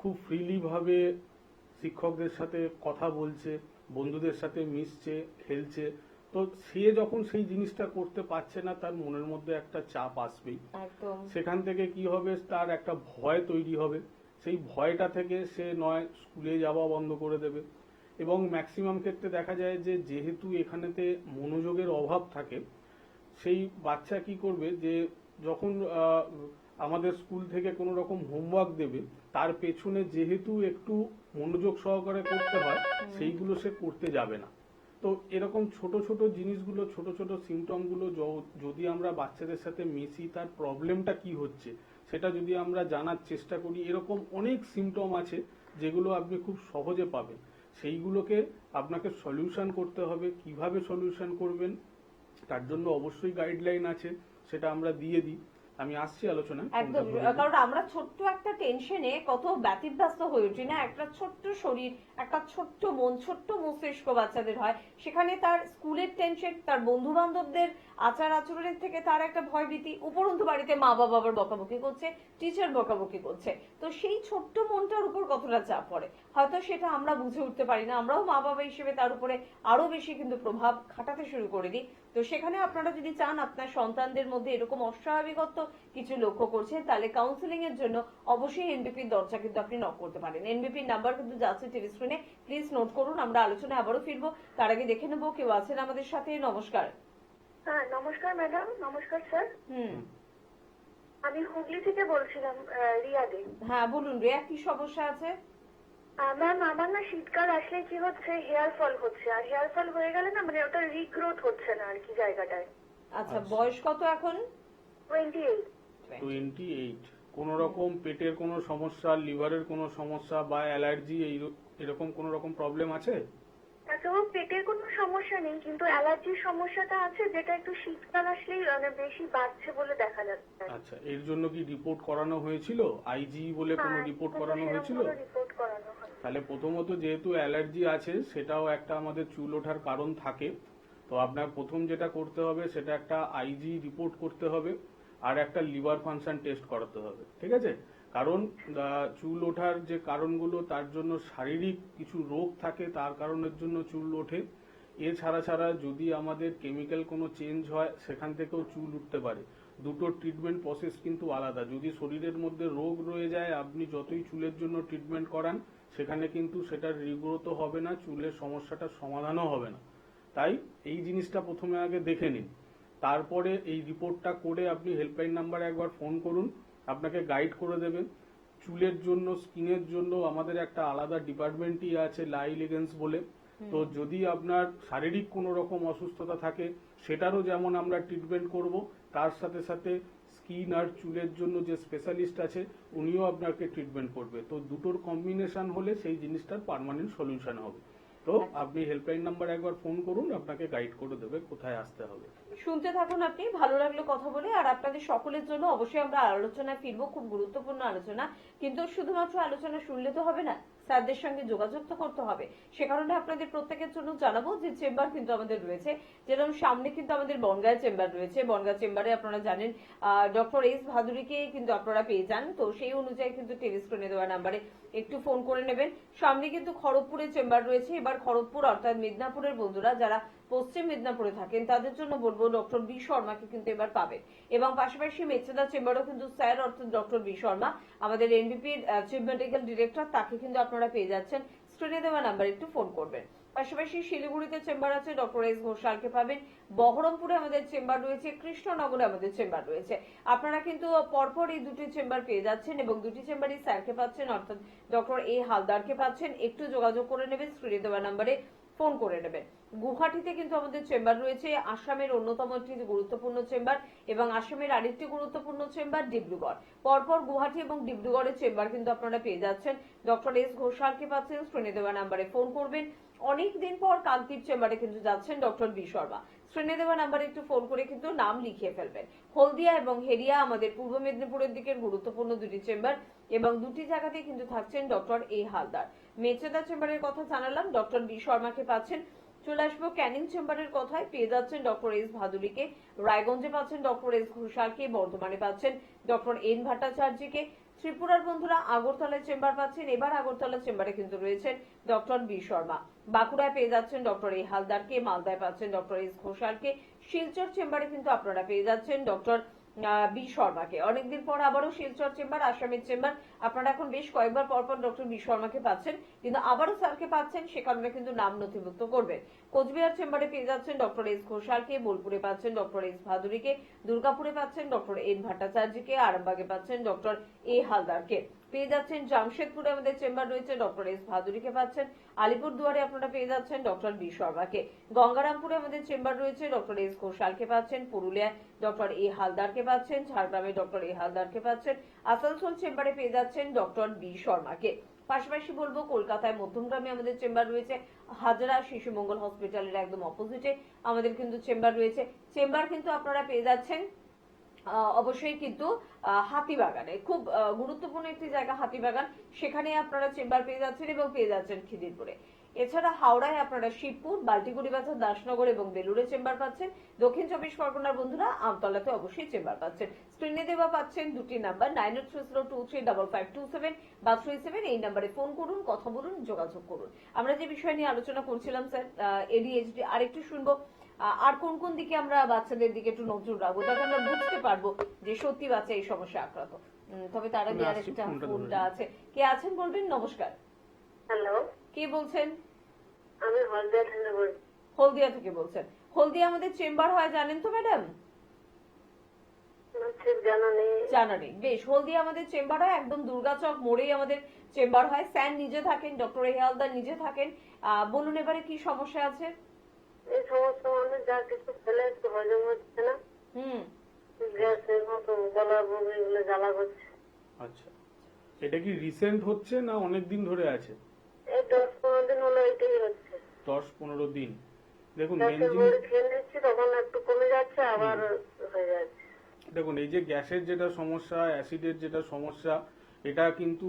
খুব ফ্রিলি ভাবে শিক্ষকদের সাথে কথা বলছে, বন্ধুদের সাথে মিশছে, খেলছে, তো সে যখন সেই জিনিসটা করতে পারছে না, তার মনের মধ্যে একটা চাপ আসবেই। সেখান থেকে কি হবে, তার একটা ভয় তৈরি হবে। সেই ভয়টা থেকে সে নয় স্কুলে যাওয়া বন্ধ করে দেবে, এবং ম্যাক্সিমাম ক্ষেত্রে দেখা যায় যে যেহেতু এখানেতে মনোযোগের অভাব থাকে, সেই বাচ্চা কি করবে যে যখন আমাদের স্কুল থেকে কোনো রকম হোমওয়ার্ক দেবে, তার পেছনে যেহেতু একটু মনোযোগ সহকারে করতে হয়, সেইগুলো সে করতে যাবে না। তো এরকম ছোট ছোট জিনিসগুলো, ছোট ছোট সিমটমগুলো যদি আমরা বাচ্চাদের সাথে মিশি, তার প্রবলেমটা কি হচ্ছে সেটা যদি আমরা জানার চেষ্টা করি, এরকম অনেক সিমটম আছে যেগুলো আপনি খুব সহজে পাবেন। সেইগুলোকে আপনাকে সলিউশন করতে হবে। কিভাবে সলিউশন করবেন তার জন্য অবশ্যই গাইডলাইন আছে, সেটা আমরা দিয়ে দিই। আমি আসছি আলোচনা। একদম, কারণ আমরা ছোট্ট একটা টেনশনে কত ব্যতিব্যস্ত হয়ে উঠি না। একটা ছোট্ট শরীর, একটা ছোট্ট মন, ছোট্ট মস্তিষ্ক বাচ্চাদের হয়, সেখানে তার স্কুলের টেনশন, তার বন্ধু বান্ধবদের আচার আচরণের থেকে তার একটা ভয়ভীতি, উপরন্তু বাড়িতে মা বাবা আবার বকাবকি করছে, টিচার বকাবকি করছে। তো সেই ছোট্ট মনটার উপর কতটা চাপ পড়ে হয়তো সেটা আমরা বুঝে উঠতে পারি না। আমরাও মা বাবা হিসেবে তার উপরে আরো বেশি কিন্তু প্রভাব খাটাতে শুরু করে দিই। তো সেখানে আপনারা যদি চান আপনার সন্তানদের মধ্যে এরকম অস্বাভাবিকত্ব কিছু লক্ষ্য করছেন, তাহলে কাউন্সিলিং এর জন্য অবশ্যই এনবিপির দরজা কিন্তু আপনি নক করতে পারেন। এনবিপির নাম্বার কিন্তু যাচ্ছে টিভি স্ক্রিনে, প্লিজ নোট করুন। আমরা আলোচনায় আবারও ফিরবো, তার আগে দেখে নেবো কেউ আছেন আমাদের সাথে। নমস্কার। হ্যাঁ নমস্কার ম্যাডাম। নমস্কার স্যার। আমি হুগলি থেকে বলছিলাম, রিয়া দে। হ্যাঁ বলুন রিয়া, কি সমস্যা আছে? ম্যাম আমার না শীতকাল আসলে কি হচ্ছে, হেয়ার ফল হচ্ছে, আর হেয়ার ফল হয়ে গেলে না মানে ওটা রিগ্রোথ হচ্ছে না আর কি জায়গাটায়। আচ্ছা, বয়স কত এখন? 28। 28। কোনো রকম পেটের কোনো সমস্যা, লিভারের কোনো সমস্যা বা অ্যালার্জি এরকম কোনো রকম প্রবলেম আছে? তাছাড়াও পেটের কোনো সমস্যা নেই, কিন্তু অ্যালার্জির সমস্যাটা আছে, যেটা একটু শীতকাল আসলেই বেশি বাড়ছে বলে দেখা যাচ্ছে। আচ্ছা, এর জন্য কি রিপোর্ট করানো হয়েছিল? আইজি বলে কোনো রিপোর্ট করানো হয়েছিল? রিপোর্ট করানো হয়। তাহলে প্রথমত যেহেতু অ্যালার্জি আছে, সেটাও একটা আমাদের চুল ওঠার কারণ থাকে। তো আপনার প্রথম যেটা করতে হবে সেটা একটা আইজি রিপোর্ট করতে হবে, আর একটা লিভার ফাংশন টেস্ট করাতে হবে, ঠিক আছে? কারণ চুল ওঠার যে কারণগুলো, তার জন্য শারীরিক কিছু রোগ থাকে, তার কারণের জন্য চুল ওঠে। ছাড়া যদি আমাদের কেমিক্যাল কোনো চেঞ্জ হয়, সেখান থেকেও চুল উঠতে পারে। দুটো ট্রিটমেন্ট প্রসেস কিন্তু আলাদা। যদি শরীরের মধ্যে রোগ রয়ে যায়, আপনি যতই চুলের জন্য ট্রিটমেন্ট করান, সেখানে কিন্তু সেটার রিগ্রোথ হবে না, চুলের সমস্যাটার সমাধানও হবে না। তাই এই জিনিসটা প্রথমে আগে দেখে নিন, তারপরে এই রিপোর্টটা করে আপনি হেল্পলাইন নাম্বারে একবার ফোন করুন, আপনাকে গাইড করে দেবেন। চুলের জন্য, স্কিনের জন্য আমাদের একটা আলাদা ডিপার্টমেন্টই আছে, লাই লিগেন্স বলে। তো যদি আপনার শারীরিক কোনো রকম অসুস্থতা থাকে, সেটারও যেমন আমরা ট্রিটমেন্ট করব, তার সাথে সাথে স্কিন আর চুলের জন্য যে স্পেশালিস্ট আছে, উনিও আপনাকে ট্রিটমেন্ট করবে। তো দুটোর কম্বিনেশন হলে সেই জিনিসটার পার্মানেন্ট সলিউশন হবে। তো আপনি হেল্পলাইন নাম্বার একবার ফোন করুন, আপনাকে গাইড করে দেবে কোথায় আসতে হবে। শুনতে থাকুন আপনি, ভালো লাগলো কথা বলে। আর আপনাদের সকলের জন্য অবশ্যই আমরা আলোচনায় ফিরবো, খুব গুরুত্বপূর্ণ আলোচনা। কিন্তু শুধুমাত্র আলোচনা শুনলে তো হবে না, স্যারদের সঙ্গে যোগাযোগ তো করতে হবে। সে কারণে আপনাদের প্রত্যেকের জন্য জানাবো যে চেম্বার কিন্তু আমাদের রয়েছে। যেরকম সামনে কিন্তু আমাদের বনগাঁ চেম্বার রয়েছে, বনগাঁ চেম্বারে আপনারা জানেন ডক্টর এস ভাদুরীকে কিন্তু আপনারা পেয়ে যান। তো সেই অনুযায়ী কিন্তু টিভি স্ক্রিনে দেওয়া নাম্বারে একটু ফোন করে নেবেন। সামনে কিন্তু খড়গপুরের চেম্বার রয়েছে। এবার খড়গপুর অর্থাৎ মেদিনীপুরের বন্ধুরা যারা পশ্চিম মেদিনীপুরে থাকেন, তাদের জন্য বলবো ডক্টর বি শর্মাকে কিন্তু এবার পাবেন। এবং পাশাপাশি মেচেদা চেম্বারও কিন্তু স্যার অর্থাৎ ডক্টর বি শর্মা, আমাদের এনবিপির চিফ মেডিকেল ডিরেক্টর, তাকে কিন্তু আপনারা পেয়ে যাচ্ছেন। স্ক্রিনে দেওয়া নাম্বারে একটু ফোন করবেন। পাশাপাশি শিলিগুড়িতে চেম্বার আছে, ডক্টর এস ঘোষালকে পাবেন। বহরমপুরে আমাদের চেম্বার রয়েছে, কৃষ্ণনগরে আমাদের চেম্বার রয়েছে। আপনারা কিন্তু পরপর এই দুটি চেম্বার পেয়ে যাচ্ছেন এবং দুটি চেম্বারই স্যারকে পাচ্ছেন, অর্থাৎ ডক্টর এ হালদারকে পাচ্ছেন। একটু যোগাযোগ করে নেবেন, স্ক্রিনে দেওয়া নাম্বারে ফোন করে নেবেন। গুয়াহাটিতে কিন্তু আমাদের চেম্বার রয়েছে, আসামের অন্যতম একটি গুরুত্বপূর্ণ চেম্বার এবং আসামের আরেকটি গুরুত্বপূর্ণ চেম্বার ডিব্রুগড়। পরপর গুয়াহাটি এবং ডিব্রুগড়ের চেম্বার কিন্তু আপনারা পেয়ে যাচ্ছেন। ডক্টর এস ঘোষালকে পাচ্ছেন, স্ক্রিনে দেওয়া নাম্বারে ফোন করবেন। অনেকদিন পর কাকদ্বীপ চেম্বারে কিন্তু যাচ্ছেন ডক্টর বি শর্মা। স্ক্রিনে দেওয়া নাম্বারে একটু ফোন করে কিন্তু নাম লিখিয়ে ফেলবেন। হলদিয়া এবং হেরিয়া আমাদের পূর্ব মেদিনীপুরের দিকের গুরুত্বপূর্ণ দুটি চেম্বার এবং দুটি জায়গাতেই কিন্তু থাকছেন ডক্টর এ হালদার। মেচেদা চেম্বারের কথা জানালাম, ডক্টর বি শর্মাকে পাচ্ছেন। চলে আসবো ক্যানিং চেম্বারের কথায়, পেয়ে যাচ্ছেন ডক্টর এস ভাদুরীকে। রায়গঞ্জে পাচ্ছেন ডক্টর এস ঘোষালকে। বর্ধমানে পাচ্ছেন ডক্টর এন ভট্টাচার্যকে। ত্রিপুরার বন্ধুরা আগরতলায় চেম্বার পাচ্ছেন। এবার আগরতলা চেম্বারে কিন্তু রয়েছেন ডক্টর বি শর্মা। বাঁকুড়ায় পেয়ে যাচ্ছেন ডক্টর এ হালদারকে। মালদায় পাচ্ছেন ডক্টর এস ঘোষালকে। শিলচর চেম্বারে কিন্তু আপনারা পেয়ে যাচ্ছেন ডক্টর বি শর্মাকে। অনেকদিন পর আবারও শিলচর চেম্বার, আসামের চেম্বার, আপনারা এখন বেশ কয়েকবার পরপর ডক্টর বি শর্মাকে পাচ্ছেন, কিন্তু আবারও স্যারকে পাচ্ছেন, সে কারণে কিন্তু নাম নথিভুক্ত করবেন। কোচবিহার চেম্বারে পেয়ে যাচ্ছেন ডক্টর এস ঘোষালকে। বোলপুরে পাচ্ছেন ডক্টর এস ভাদুরীকে। দুর্গাপুরে পাচ্ছেন ডক্টর এন ভট্টাচার্যকে। আরামবাগে পাচ্ছেন ডক্টর এ হালদারকে। পেয়ে যাচ্ছেন জামশেদপুরে আমাদের চেম্বার রয়েছে, ডক্টর এস ভাদুরীকে পাচ্ছেন। আলিপুরদুয়ারে আপনারা পেয়ে যাচ্ছেন ডক্টর বি শর্মাকে। গঙ্গারামপুরে আমাদের চেম্বার রয়েছে, ডক্টর এস ঘোষালকে পাচ্ছেন। পুরুলিয়ায় ডক্টর এ হালদারকে পাচ্ছেন। ঝাড়গ্রামে ডক্টর এ হালদারকে পাচ্ছেন। আসানসোল চেম্বারে পেয়ে যাচ্ছেন ডক্টর বি শর্মাকে। পাশাপাশি বলবো কলকাতায় মধ্যমগ্রামে আমাদের চেম্বার রয়েছে, হাজরা শিশু মঙ্গল হসপিটালের একদম অপোজিটে আমাদের কিন্তু চেম্বার রয়েছে। চেম্বার কিন্তু আপনারা পেয়ে যাচ্ছেন অবশ্যই কিন্তু হাতিবাগানে, খুব গুরুত্বপূর্ণ একটি জায়গা হাতিবাগান, সেখানে আপনারা চেম্বার পেয়ে যাচ্ছেন এবং পেয়ে যাচ্ছেন খিদিরপুরে। এছাড়া হাওড়ায় আপনারা শিবপুর, বাল্টিগুড়ি বাজার, দাসনগর এবং বেলুড়ে চেম্বার পাচ্ছেন। দক্ষিণ চব্বিশ পরগনার বন্ধুরা আমতলাতে অবশ্যই চেম্বার পাচ্ছেন। স্ক্রিনে দেওয়া পাচ্ছেন দুটি নাম্বার 9830235527 বা 37, এই নাম্বারে ফোন করুন, কথা বলুন, যোগাযোগ করুন। আমরা যে বিষয় নিয়ে আলোচনা করছিলাম স্যার, এডিএইচডি, আরেকটু শুনবো আর কোন কোন দিকে আমরা বাচ্চাদের দিকে একটু নজর রাখবো, তাতে আমরা বুঝতে পারবো যে সত্যি বাচ্চা এই সমস্যা আক্রান্ত। তবে তার আগে আরেকটা ফোনটা আছে, কে আছেন বলবেন? নমস্কার। হ্যালো, কে বলছেন? আমি হলদিয়া থেকে বলছি। হলদিয়া থেকে বলছেন? হলদিয়া আমাদের চেম্বার হয় জানেন তো ম্যাডাম? জানা নেই, বেশ। হলদিয়া আমাদের চেম্বার হয়, একদম দুর্গাচক মোড়েই আমাদের চেম্বার হয়। স্যার নিজে থাকেন, ডক্টর এ হালদার নিজে থাকেন। বলুন এবারে কি সমস্যা আছে? এই সমস্যা মানে যা কিছু খেলে একটু হজম হচ্ছে না, গ্যাসের মতো গলা বুক এগুলো জ্বালা করছে। আচ্ছা, এটা কি রিসেন্ট হচ্ছে না অনেক দিন ধরে আছে? এই 10-15 দিন হলো এটাই হচ্ছে। 10-15 দিন। দেখুন মেন গ্যাসের জিনিস, বড়ি খেয়ে নিচ্ছি, তখন একটু কমে যাচ্ছে, আবার হয়ে যাচ্ছে। দেখুন এই যে গ্যাসের যেটা সমস্যা, অ্যাসিডের যেটা সমস্যা, এটা কিন্তু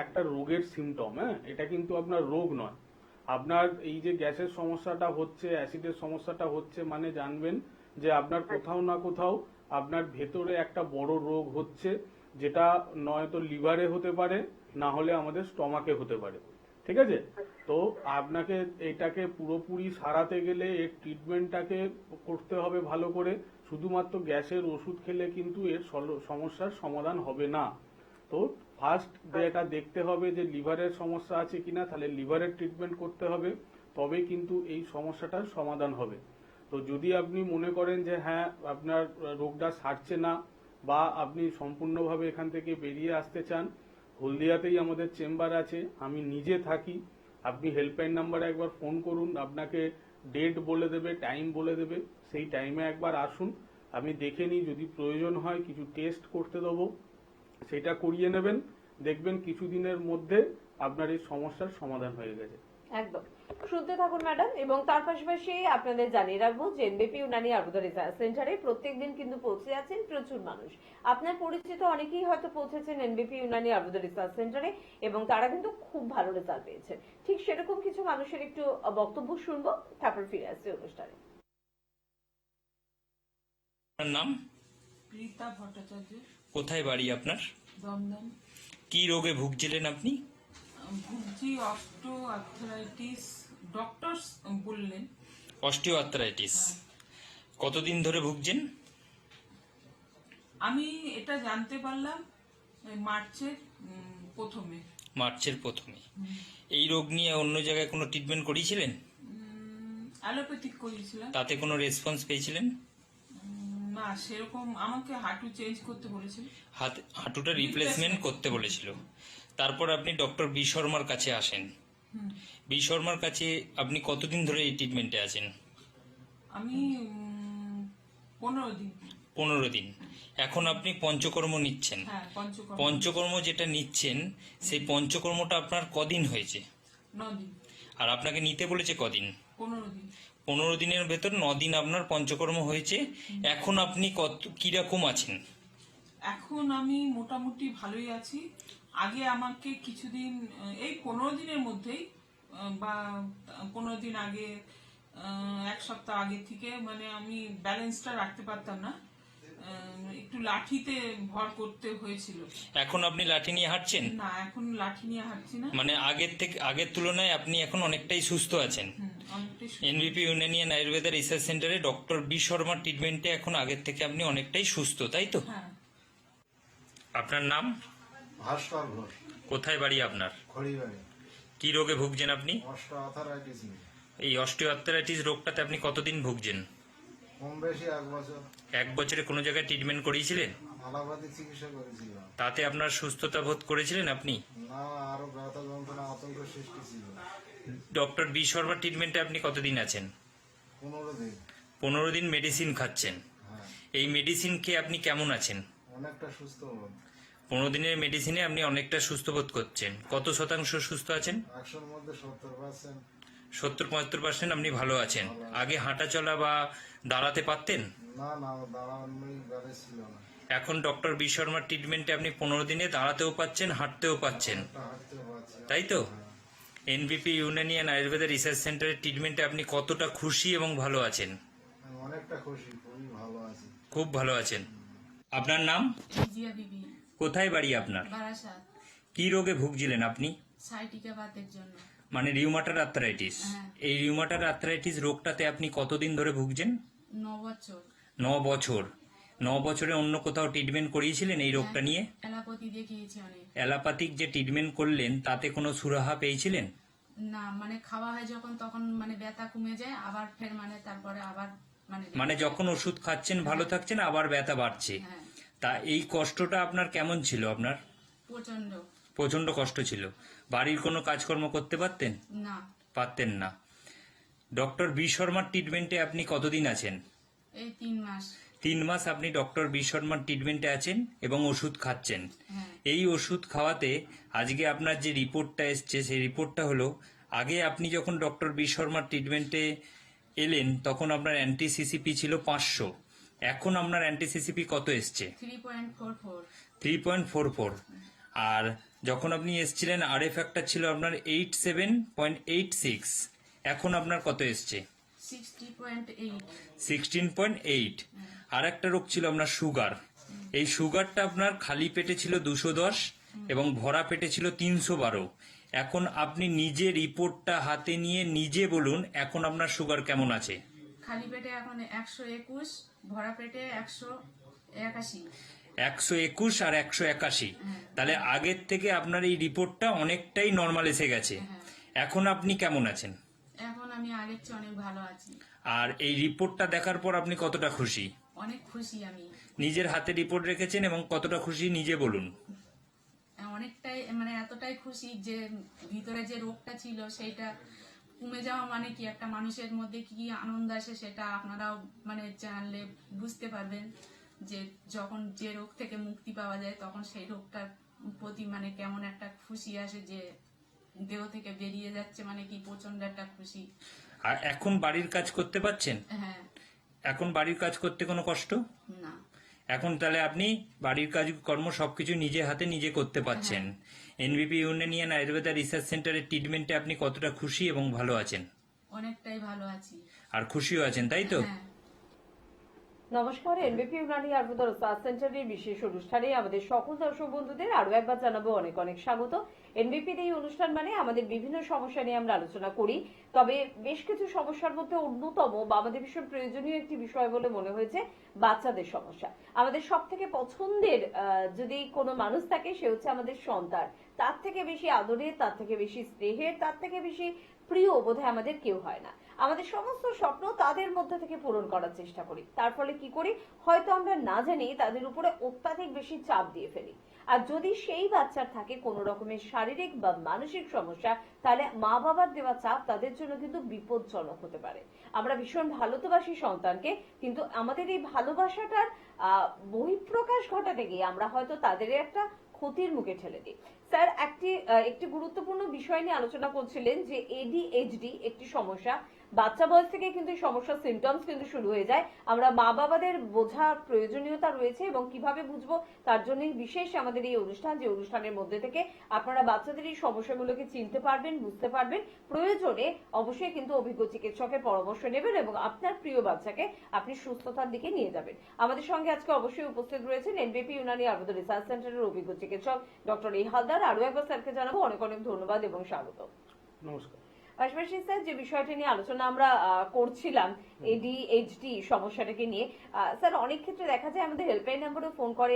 একটা রোগের সিমটম। হ্যাঁ, এটা কিন্তু আপনার রোগ নয়। আপনার এই যে গ্যাসের সমস্যাটা হচ্ছে, অ্যাসিডের সমস্যাটা হচ্ছে, মানে জানবেন যে আপনার কোথাও না কোথাও আপনার ভেতরে একটা বড় রোগ হচ্ছে, যেটা নয়তো লিভারে হতে পারে, না হলে আমাদের স্টমাকে হতে পারে। ঠিক আছে? তো আপনাকে এটাকে পুরোপুরি সারাতে গেলে এর ট্রিটমেন্টটাকে করতে হবে ভালো করে। শুধুমাত্র গ্যাসের ওষুধ খেলে কিন্তু এর সমস্যার সমাধান হবে না। তো ফার্স্ট যেটা দেখতে হবে যে লিভারের সমস্যা আছে কিনা, তাহলে লিভারের ট্রিটমেন্ট করতে হবে, তবে কিন্তু এই সমস্যাটার সমাধান হবে। তো যদি আপনি মনে করেন যে হ্যাঁ আপনার রোগটা সারছে না, বা আপনি সম্পূর্ণভাবে এখান থেকে বেরিয়ে আসতে চান, হলদিয়াতেই আমাদের চেম্বার আছে, আমি নিজে থাকি। আপনি হেল্পলাইন নাম্বারে একবার ফোন করুন, আপনাকে ডেট বলে দেবে, টাইম বলে দেবে, সেই টাইমে একবার আসুন, আমি দেখে নিই, যদি প্রয়োজন হয় কিছু টেস্ট করতে দেবো, সেটা করিয়ে নেবেন, দেখবেন কিছুদিনের মধ্যে আপনার এই সমস্যার সমাধান হয়ে গেছে। একদম শুনতে থাকুন ম্যাডাম। এবং তার পাশাপাশি আপনাদের জানিয়ে রাখবো যে এনবিপি ইউনানি আয়ুর্বেদ রিসার্চ সেন্টারে প্রত্যেকদিন কিন্তু পৌঁছে আছেন প্রচুর মানুষ। আপনার পরিচিত অনেকেই হয়তো পৌঁছেছেন এনবিপি ইউনানি আয়ুর্বেদ রিসার্চ সেন্টারে, এবং তারা কিন্তু খুব ভালো রেজাল্ট পেয়েছে। ঠিক সেরকম কিছু মানুষের একটু বক্তব্য শুনবো, তারপর ফিরে আসছে অনুষ্ঠানে। আপনার নাম? রীতা ভট্টাচার্য, কোথায় বাড়ি আপনার? দমদম। কি রোগে ভুগছিলেন আপনি? ভুগছি অস্টো আর্থ্রাইটিস, ডক্টর বললেন। Osteo arthritis. কতদিন ধরে ভুগছেন? আমি এটা জানতে পারলাম মার্চের প্রথমে। মার্চের প্রথমে। এই রোগ নিয়ে অন্য জায়গায় কোনো ট্রিটমেন্ট করিয়েছিলেন? অ্যালোপ্যাথিক করিয়েছিলাম। তাতে কোনো রেসপন্স পেয়েছিলেন? না, সেরকম আমাকে হাঁটু চেঞ্জ করতে বলেছিল। হাঁটুটা রিপ্লেসমেন্ট করতে বলেছিল। তারপর আপনি ডক্টর বি শর্মার কাছে আসেন। বি শর্মার কাছে আপনি কতদিন ধরে এই ট্রিটমেন্টে আছেন? আমি 15 দিন। 15 দিন। এখন আপনি পঞ্চকর্ম নিচ্ছেন। হ্যাঁ, পঞ্চকর্ম। পঞ্চকর্ম যেটা নিচ্ছেন, সেই পঞ্চকর্মটা আপনার কদিন হয়েছে? 9 দিন। আর আপনাকে নিতে বলেছে কদিন? 15 দিন। 15 দিনের ভেতর 9 দিন আপনার পঞ্চকর্ম হয়েছে। এখন আপনি কিরকম আছেন? এখন আমি মোটামুটি ভালোই আছি। আগে আমাকে কিছুদিন, এই 15 দিনের মধ্যেই বা 15 দিন আগে, 1 সপ্তাহ আগে থেকে মানে আমি ব্যালেন্সটা রাখতে পারতাম না, একটু লাঠিতে ভর করতে হয়েছিল। এখন আপনি লাঠি নিয়ে হাঁটছেন? না, এখন লাঠি নিয়ে হাঁটছি না। মানে আগের তুলনায় আপনি এখন অনেকটাই সুস্থ আছেন। অনেকটাই এনবিপি ইউনানিয়ান আয়ুর্বেদ রিসার্চ সেন্টারে ডক্টর বি শর্মার ট্রিটমেন্টে এখন আগের থেকে আপনি অনেকটাই সুস্থ, তাই তো? হ্যাঁ। আপনার নাম? ভাস্কর ঘোষ, কোথায় বাড়ি আপনার? খড়িবাড়ি। কি রোগে ভুগছেন আপনি? অস্টিওআর্থ্রাইটিস নিয়ে এই অস্টিওআর্থ্রাইটিস রোগটাতে আপনি কতদিন ভুগছেন? কম বেশি 1 বছর। 1 বছরে কোনো জায়গায় ট্রিটমেন্ট করিয়েছিলেন? অ্যালোপ্যাথিক চিকিৎসা করেছিলাম। তাতে আপনার সুস্থতা বোধ করেছিলেন আপনি? না, আরো ব্যথা যন্ত্রণা আতঙ্ক সৃষ্টি ছিল। ডক্টর বি শর্মার ট্রিটমেন্টে আপনি কতদিন আছেন? 15 দিন। 15 দিন মেডিসিন খাচ্ছেন। হ্যাঁ, এই মেডিসিন খেয়ে আপনি কেমন আছেন? অনেকটা সুস্থ বোধ। 15 দিনের মেডিসিনে আপনি অনেকটা সুস্থ বোধ করছেন। কত শতাংশ সুস্থ আছেন? 100-র মধ্যে 70%। 70-75% আপনি ভালো আছেন। আগে হাঁটা চলা বা দাঁড়াতে পারতেন? না না, দাঁড়ানোই ব্যালেন্স ছিল না। এখন ডক্টর বি শর্মার ট্রিটমেন্টে আপনি 15 দিনে দাঁড়াতেও পাচ্ছেন, হাঁটতেও পাচ্ছেন, একটা হাঁটতে পারছি। তাই তো? এনবিপি ইউনানিয়ান আয়ুর্বেদ রিসার্চ সেন্টারের ট্রিটমেন্টে আপনি কতটা খুশি এবং ভালো আছেন? আমি অনেকটা খুশি, খুবই ভালো আছি। খুব ভালো আছেন। আপনার নাম? জিয়া বিবি, কোথায় বাড়ি আপনার? বারাসাত। কি রোগে ভুগছিলেন আপনি? সাইটিকা বাতের জন্য। মানে রিউমাটার আর্থ্রাইটিস। হ্যাঁ। এই রিউমাটার আর্থ্রাইটিস রোগটাতে আপনি কতদিন ধরে ভুগছেন? 9 বছর। 9 বছর। 9 বছরে অন্য কোথাও ট্রিটমেন্ট করিয়েছিলেন এই রোগটা নিয়ে? অ্যালোপ্যাথি দেখিয়েছি অনেক। অ্যালোপ্যাথিক যে ট্রিটমেন্ট করলেন তাতে কোনো সুরাহা পেয়েছিলেন? না, মানে খাওয়া হয় যখন তখন মানে ব্যথা কমে যায়, আবার ফের মানে তারপরে আবার মানে যখন ওষুধ খাচ্ছেন ভালো থাকছেন, আবার ব্যথা বাড়ছে। হ্যাঁ, তা এই কষ্টটা আপনার কেমন ছিল? আপনার প্রচন্ড। প্রচন্ড কষ্ট ছিল। বাড়ির কোনো কাজকর্ম করতে পারতেন? না, পারতেন না। ডক্টর বি শর্মার ট্রিটমেন্টে আপনি কতদিন আছেন? এই 3 মাস। 3 মাস আপনি ডক্টর বি শর্মার ট্রিটমেন্টে আছেন এবং ওষুধ খাচ্ছেন। এই ওষুধ খাওয়াতে আজকে আপনার যে রিপোর্টটা এসছে সেই রিপোর্টটা হলো, আগে আপনি যখন ডক্টর বি শর্মার ট্রিটমেন্টে এলেন তখন আপনার অ্যান্টি সিসিপি ছিল 500, এখন আপনার অ্যান্টি সিসিপি কত এসছে? 3.44। 3.44। আর যখন আপনি এসছিলেন আরএফ ফ্যাক্টর ছিল আপনার 87.86, এখন আপনার কত এসছে? 60.8। 16.8। আর একটা রোগ ছিল আপনার সুগার। এই সুগারটা আপনার খালি পেটে ছিল 210 এবং ভরা পেটে ছিল 312। এখন আপনি নিজে রিপোর্টটা হাতে নিয়ে নিজে বলুন এখন আপনার সুগার কেমন আছে? খালি পেটে এখন 121, ভরা পেটে 181। 121 আর 181। তাহলে আগের থেকে আপনার এই রিপোর্টটা অনেকটাই নর্মাল এসে গেছে। এখন আপনি কেমন আছেন? এখন আমি আগের চেয়ে অনেক ভালো আছি। আর এই রিপোর্টটা দেখার পর আপনি কতটা খুশি? অনেক খুশি আমি। নিজের হাতে রিপোর্ট রেখেছেন এবং কতটা খুশি নিজে বলুন। অনেকটাই, মানে এতটাই খুশি যে ভিতরে যে রোগটা ছিল সেইটা কমে যাওয়া মানে কি একটা মানুষের মধ্যে কি আনন্দ আসে সেটা আপনারাও মানে জানলে বুঝতে পারবেন, যে যখন যে রোগ থেকে মুক্তি পাওয়া যায় তখন সেই রোগটার প্রতি মানে কেমন একটা খুশি আসে, যে দেহ থেকে বেরিয়ে যাচ্ছে মানে কি প্রচন্ড একটা খুশি। আর এখন বাড়ির কাজ করতে পারছেন? হ্যাঁ। এখন বাড়ির কাজ করতে কোনো কষ্ট? না। এখন তাহলে আপনি বাড়ির কাজ কর্ম সবকিছু নিজে হাতে নিজে করতে পারছেন। এনবিপি ইউনানিয়ান আয়ুর্বেদা রিসার্চ সেন্টারের ট্রিটমেন্টে আপনি কতটা খুশি এবং ভালো আছেন? অনেকটাই ভালো আছি। আর খুশিও আছেন, তাই তো? হ্যাঁ। নমস্কার, এনবিপি ইউনানি আয়ুর্বেদা রিসার্চ সেন্টারের বিশেষ অনুষ্ঠানে আমাদের সকল দর্শক বন্ধুদের আরো একবার জানাবো অনেক অনেক স্বাগত। এনবিপির এই অনুষ্ঠান মানে আমাদের বিভিন্ন সমস্যা নিয়ে আমরা আলোচনা করি, তবে বেশ কিছু সমস্যার মধ্যে অন্যতম বা আমাদের ভীষণ প্রয়োজনীয় একটি বিষয় বলে মনে হয়েছে বাচ্চাদের সমস্যা। আমাদের সব থেকে পছন্দের যদি কোনো মানুষ থাকে সে হচ্ছে আমাদের সন্তান। তার থেকে বেশি আদরের, তার থেকে বেশি স্নেহের, তার থেকে বেশি প্রিয় বোধহয় আমাদের কেউ হয় না। আমাদের সমস্ত স্বপ্ন তাদের মধ্যে থেকে পূরণ করার চেষ্টা করি, তার ফলে কি করি, হয়তো আমরা না জানি তাদের উপরে অত্যাধিক বেশি চাপ দিয়ে ফেলি। আর যদি সেই বাচ্চার থাকে কোনো রকমের শারীরিক বা মানসিক সমস্যা, তাহলে মা বাবার দেওয়া চাপ তাদের জন্য কিন্তু বিপজ্জনক হতে পারে। আমরা ভীষণ ভালো তো বাসি সন্তানকে, কিন্তু আমাদের এই ভালোবাসাটার বহিঃপ্রকাশ ঘটাতে গিয়ে আমরা হয়তো তাদের একটা ক্ষতির মুখে ঠেলে দিই। স্যার একটি গুরুত্বপূর্ণ বিষয় নিয়ে আলোচনা করছিলেন যে এডিএইচডি একটি সমস্যা। বাচ্চা বয়স থেকে কিন্তু সমস্যার সিমটমস কিন্তু শুরু হয়ে যায়। আমরা মা বাবাদের বোঝার প্রয়োজনীয়তা রয়েছে এবং কিভাবে বুঝবো তার জন্য বিশেষ আমাদের এই অনুষ্ঠান, যে অনুষ্ঠানের মধ্যে থেকে আপনারা বাচ্চাদের এই সমস্যাগুলোকে চিনতে পারবেন, বুঝতে পারবেন। প্রয়োজনে অবশ্যই কিন্তু অভিজ্ঞ চিকিৎসকের পরামর্শ নেবেন এবং আপনার প্রিয় বাচ্চাকে আপনি সুস্থতার দিকে নিয়ে যাবেন। আমাদের সঙ্গে আজকে অবশ্যই উপস্থিত রয়েছেন এনবিপি ইউনানি আয়ুর্বেদা রিসার্চ সেন্টারের অভিজ্ঞ চিকিৎসক ডক্টর এ হালদার। আরো একবার স্যারকে জানাবো অনেক অনেক ধন্যবাদ এবং স্বাগত। নমস্কার। পাশাপাশি স্যার যে বিষয়টা নিয়ে আলোচনা আমরা করছিলাম এডিএইচডি সমস্যাটাকে নিয়ে, স্যার অনেক ক্ষেত্রে দেখা যায় আমাদের হেল্পলাইন নাম্বারেও ফোন করে,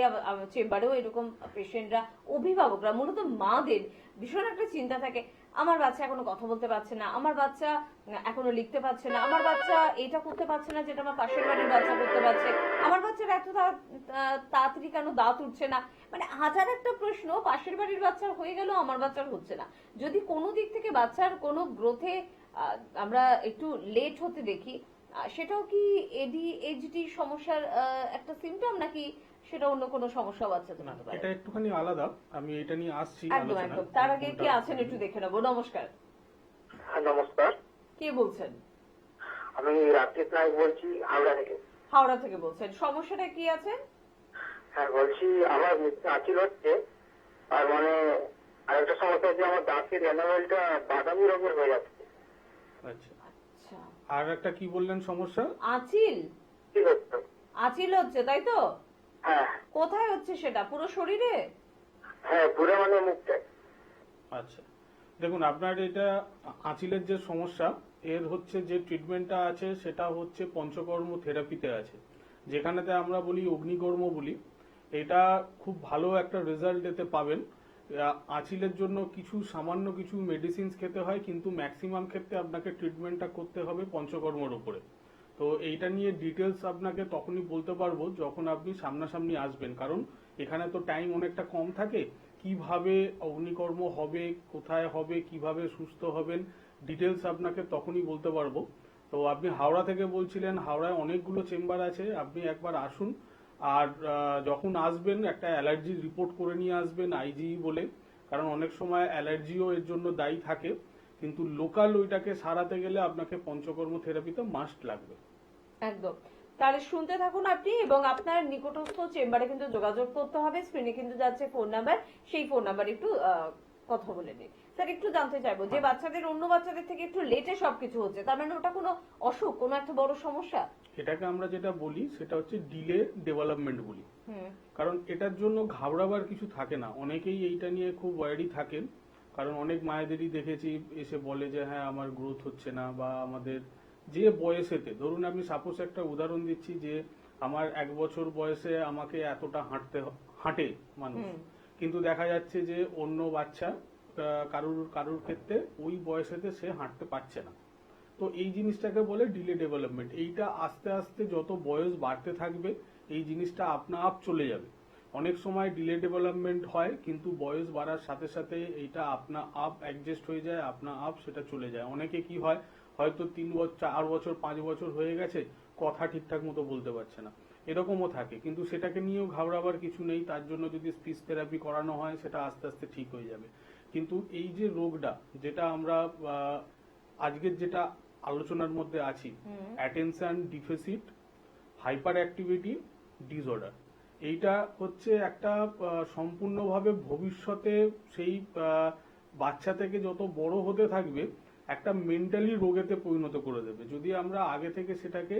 চেম্বারেও এরকম পেশেন্টরা, অভিভাবকরা, মূলত মাদের ভীষণ একটা চিন্তা থাকে, আমার বাচ্চা এখনো কথা বলতে পারছে না, আমার বাচ্চা এখনো লিখতে পারছে না, আমার বাচ্চা এটা করতে পারছে না যেটা আমার পাশের বাড়ির বাচ্চা করতে পারছে, আমার বাচ্চার এত তাড়াতাড়ি কেন দাঁত উঠছে না, মানে হাজার একটা প্রশ্ন। পাশের বাড়ির বাচ্চার হয়ে গেল, আমার বাচ্চার হচ্ছে না। যদি কোনো দিক থেকে বাচ্চার কোনো গ্রোথে আমরা একটু লেট হতে দেখি, সেটাও কি এডিএইচডি সমস্যার একটা সিমটম, নাকি সেটা অন্য কোনো সমস্যা বাচ্চাদের হতে পারে? এটা একটুখানি আলাদা, আমি এটা নিয়ে আসছি একদম একদম। তার আগে কে আছেন একটু দেখে নেবো। নমস্কার, নমস্কার, কে বলছেন? আমি রাকেশ নায়ক বলছি, হাওড়া থেকে। হাওড়া থেকে বলছেন, সমস্যাটা কি আছে? হ্যাঁ বলছি, আমার আঁচিল হচ্ছে, আর মানে আরেকটা সমস্যা হচ্ছে আমার দাঁতের এনামেলটা বাদামি রঙের হয়ে যাচ্ছে। আচ্ছা, আচ্ছা, আর একটা কি বললেন সমস্যা? আঁচিল? কি হচ্ছে? আঁচিল হচ্ছে, তাই তো? হ্যাঁ কোথায় হচ্ছে সেটা? পুরো শরীরে? হ্যাঁ, পুরো মানে মুখটা। আচ্ছা, দেখুন আপনার এটা আঁচিলের যে সমস্যা, এর হচ্ছে যে ট্রিটমেন্টটা আছে সেটা হচ্ছে পঞ্চকর্ম থেরাপিতে আছে, যেখানেতে আমরা বলি অগ্নিকর্ম বলি। এটা খুব ভালো একটা রেজাল্ট এতে পাবেন। আঁচিলের জন্য সামান্য কিছু মেডিসিনস খেতে হয়, কিন্তু ম্যাক্সিমাম ক্ষেত্রে আপনাকে ট্রিটমেন্টটা করতে হবে পঞ্চকর্মর উপরে। তো এইটা নিয়ে ডিটেলস আপনাকে তখনই বলতে পারবো যখন আপনি সামনাসামনি আসবেন, কারণ এখানে তো টাইম অনেকটা কম থাকে। কিভাবে অগ্নিকর্ম হবে, কোথায় হবে, কিভাবে সুস্থ হবেন, ডিটেলস আপনাকে তখনই বলতে পারবো। তো আপনি হাওড়া থেকে বলছিলেন, হাওড়ায় অনেকগুলো চেম্বার আছে, আপনি একবার আসুন। আর যখন আসবেন একটা অ্যালার্জির রিপোর্ট করে নিয়ে আসবেন আইজিই বলে, কারণ অনেক সময় অ্যালার্জিও এর জন্য দায়ী থাকে, কিন্তু লোকাল ওইটাকে সারাতে গেলে আপনাকে পঞ্চকর্ম থেরাপিতে মাস্ট লাগবে। একদম। তাহলে শুনতে থাকুন আপনি, এবং আপনার নিকটস্থ চেম্বারে কিন্তু যোগাযোগ করতে হবে। স্ক্রিনে কিন্তু যাচ্ছে ফোন নাম্বার, সেই ফোন নাম্বার একটু কথা বলে নিন। স্যার, একটু জানতে চাইবো যে বাচ্চাদের অন্য বাচ্চাদের থেকে একটু লেটে সবকিছু হচ্ছে, তার মানে ওটা কোনো অসুখ, কোনো একটা বড় সমস্যা? এটাকে আমরা যেটা বলি সেটা হচ্ছে ডিলে ডেভেলপমেন্ট বলি। কারণ এটার জন্য ঘাবড়াবার কিছু থাকে না। অনেকেই এইটা নিয়ে খুব ওয়ারি থাকেন, কারণ অনেক মায়েদেরই দেখেছি এসে বলে যে হ্যাঁ আমার গ্রোথ হচ্ছে না, বা আমাদের যে বয়সেতে, ধরুন আমি সাপোজ একটা উদাহরণ দিচ্ছি যে আমার 1 বছর বয়সে আমাকে এতটা হাঁটে মানুষ, কিন্তু দেখা যাচ্ছে যে অন্য বাচ্চা কারুর ক্ষেত্রে ওই বয়সেতে সে হাঁটতে পারছে না। তো এই জিনিসটাকে বলে ডিলে ডেভেলপমেন্ট। এইটা আস্তে আস্তে যত বয়স বাড়তে থাকবে এই জিনিসটা আপনা আপ চলে যাবে। অনেক সময় ডিলে ডেভেলপমেন্ট হয়, কিন্তু বয়স বাড়ার সাথে সাথে এইটা আপনা আপ অ্যাডজাস্ট হয়ে যায়, আপনা আপ সেটা চলে যায়। অনেকে কি হয়, হয়তো 3 বছর 4 বছর 5 বছর হয়ে গেছে, কথা ঠিকঠাক মতো বলতে পারছে না, এরকমও থাকে। কিন্তু সেটাকে নিয়েও ঘাবড়াবার কিছু নেই, তার জন্য যদি স্পিচ থেরাপি করানো হয় সেটা আস্তে আস্তে ঠিক হয়ে যাবে। কিন্তু এই যে রোগটা, যেটা আমরা আজকের যেটা আলোচনার মধ্যে আছি, attention deficit hyper activity disorder, এইটা হচ্ছে একটা সম্পূর্ণভাবে ভবিষ্যতে সেই বাচ্চা থেকে যত বড় হতে থাকবে একটা মেন্টালি রোগেতে পরিণত করে দেবে, যদি আমরা আগে থেকে সেটাকে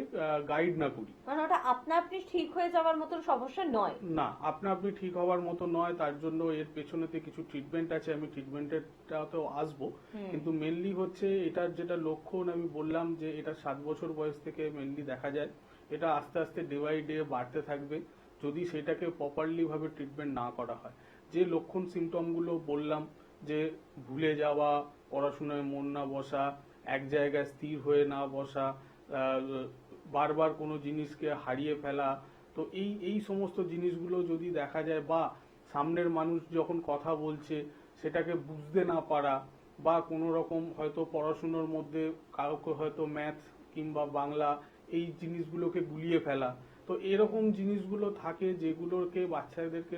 গাইড না করি। মানে ওটা আপনা আপনি ঠিক হয়ে যাওয়ার মতন সমস্যা নয়। না, আপনা আপনি ঠিক হওয়ার মতো নয়। তার জন্য এর পেছনেতে কিছু ট্রিটমেন্ট আছে, আমি ট্রিটমেন্টেরটাতেও আসবো। কিন্তু মেনলি হচ্ছে এটার যেটা লক্ষণ আমি বললাম যে এটা 7 বছর বয়স থেকে মেনলি দেখা যায়, এটা আস্তে আস্তে ডে বাই ডে বাড়তে থাকবে যদি সেটাকে প্রপারলি ভাবে ট্রিটমেন্ট না করা হয়। যে লক্ষণ সিমটমগুলো বললাম, যে ভুলে যাওয়া, পড়াশোনায় মন না বসা, এক জায়গায় স্থির হয়ে না বসা, বারবার কোনো জিনিসকে হারিয়ে ফেলা, তো এই সমস্ত জিনিসগুলো যদি দেখা যায়, বা সামনের মানুষ যখন কথা বলছে সেটাকে বুঝতে না পারা, বা কোনো রকম হয়তো পড়াশোনার মধ্যে কাউকে হয়তো ম্যাথ কিংবা বাংলা এই জিনিসগুলোকে গুলিয়ে ফেলা, তো এরকম জিনিসগুলো থাকে যেগুলোকে বাচ্চাদেরকে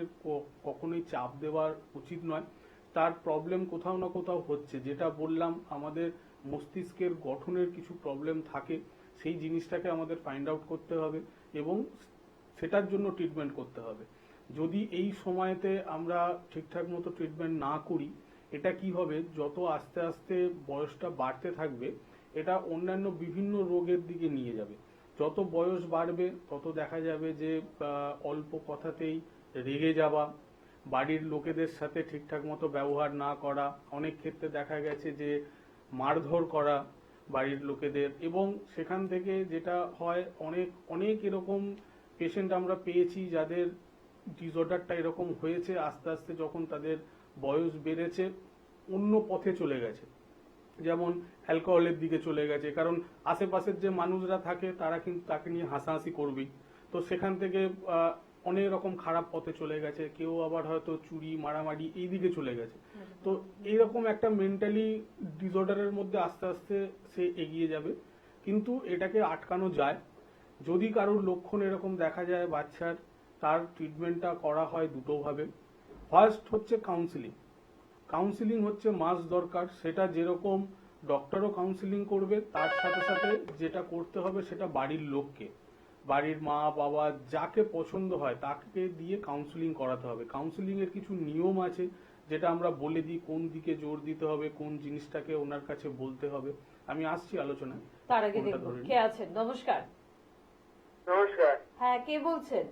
কখনোই চাপ দেওয়ার উচিত নয়। তার প্রবলেম কোথাও না কোথাও হচ্ছে, যেটা বললাম আমাদের মস্তিষ্কের গঠনের কিছু প্রবলেম থাকে, সেই জিনিসটাকে আমাদের ফাইন্ড আউট করতে হবে এবং সেটার জন্য ট্রিটমেন্ট করতে হবে। যদি এই সময়তে আমরা ঠিকঠাক মতো ট্রিটমেন্ট না করি, এটা কি হবে, যত আস্তে আস্তে বয়সটা বাড়তে থাকবে এটা অন্যান্য বিভিন্ন রোগের দিকে নিয়ে যাবে। যত বয়স বাড়বে তত দেখা যাবে যে অল্প কথাতেই রেগে যাওয়া, বাড়ির লোকেদের সাথে ঠিকঠাক মতো ব্যবহার না করা, অনেক ক্ষেত্রে দেখা গেছে যে মারধর করা বাড়ির লোকেদের, এবং সেখান থেকে যেটা হয় অনেক অনেক এরকম পেশেন্ট আমরা পেয়েছি যাদের ডিসঅর্ডারটা এরকম হয়েছে, আস্তে আস্তে যখন তাদের বয়স বেড়েছে অন্য পথে চলে গেছে, যেমন অ্যালকোহলের দিকে চলে গেছে, কারণ আশেপাশের যে মানুষরা থাকে তারা কিন্তু তাকে নিয়ে হাসাহাসি করবেই, তো সেখান থেকে অনেক রকম খারাপ পথে চলে গেছে, কেউ আবার হয়তো চুরি মারামারি এই দিকে চলে গেছে। তো এইরকম একটা মেন্টালি ডিসঅর্ডারের মধ্যে আস্তে আস্তে সে এগিয়ে যাবে। কিন্তু এটাকে আটকানো যায় যদি কারোর লক্ষণ এরকম দেখা যায় বাচ্চার, তার ট্রিটমেন্টটা করা হয় দুটোভাবে। ফার্স্ট হচ্ছে কাউন্সিলিং। কাউন্সিলিং হচ্ছে মাস দরকার, সেটা যেরকম ডক্টরও কাউন্সিলিং করবে, তার সাথে সাথে যেটা করতে হবে সেটা বাড়ির লোককে, বাড়ির মা বাবা যাকে পছন্দ হয় তাকে দিয়ে কাউন্সিলিং করাতে হবে। কাউন্সিলিং এর কিছু নিয়ম আছে যেটা আমরা বলে দিই, কোন দিকে জোর দিতে হবে, কোন জিনিসটাকে ওনার কাছে বলতে হবে। আমি আসছি আলোচনায়। তার আগে দেখুন কে আছেন। নমস্কার। নমস্কার, হ্যাঁ, কে বলছেন?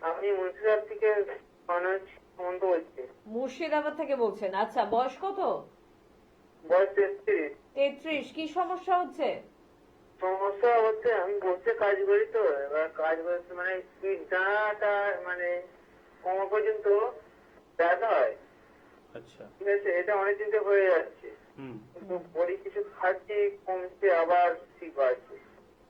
আমি মুর্শিদাবাদ থেকে মনোজ সামন্ত বলছি। মুর্শিদাবাদ থেকে বলছেন, আচ্ছা, বয়স কত? বয়স 33। 33। কি সমস্যা হচ্ছে? সমস্যা হচ্ছে আমি বসে কাজ করি, তো এবার কাজ করতে মানে ডাঁটা মানে কোমর পর্যন্ত ব্যথা হয়। আচ্ছা, ঠিক আছে, এটা অনেকদিন থেকে হয়ে যাচ্ছে, কিন্তু বড়ি কিছু খাচ্ছি কমছে আবার ঠিক আছে।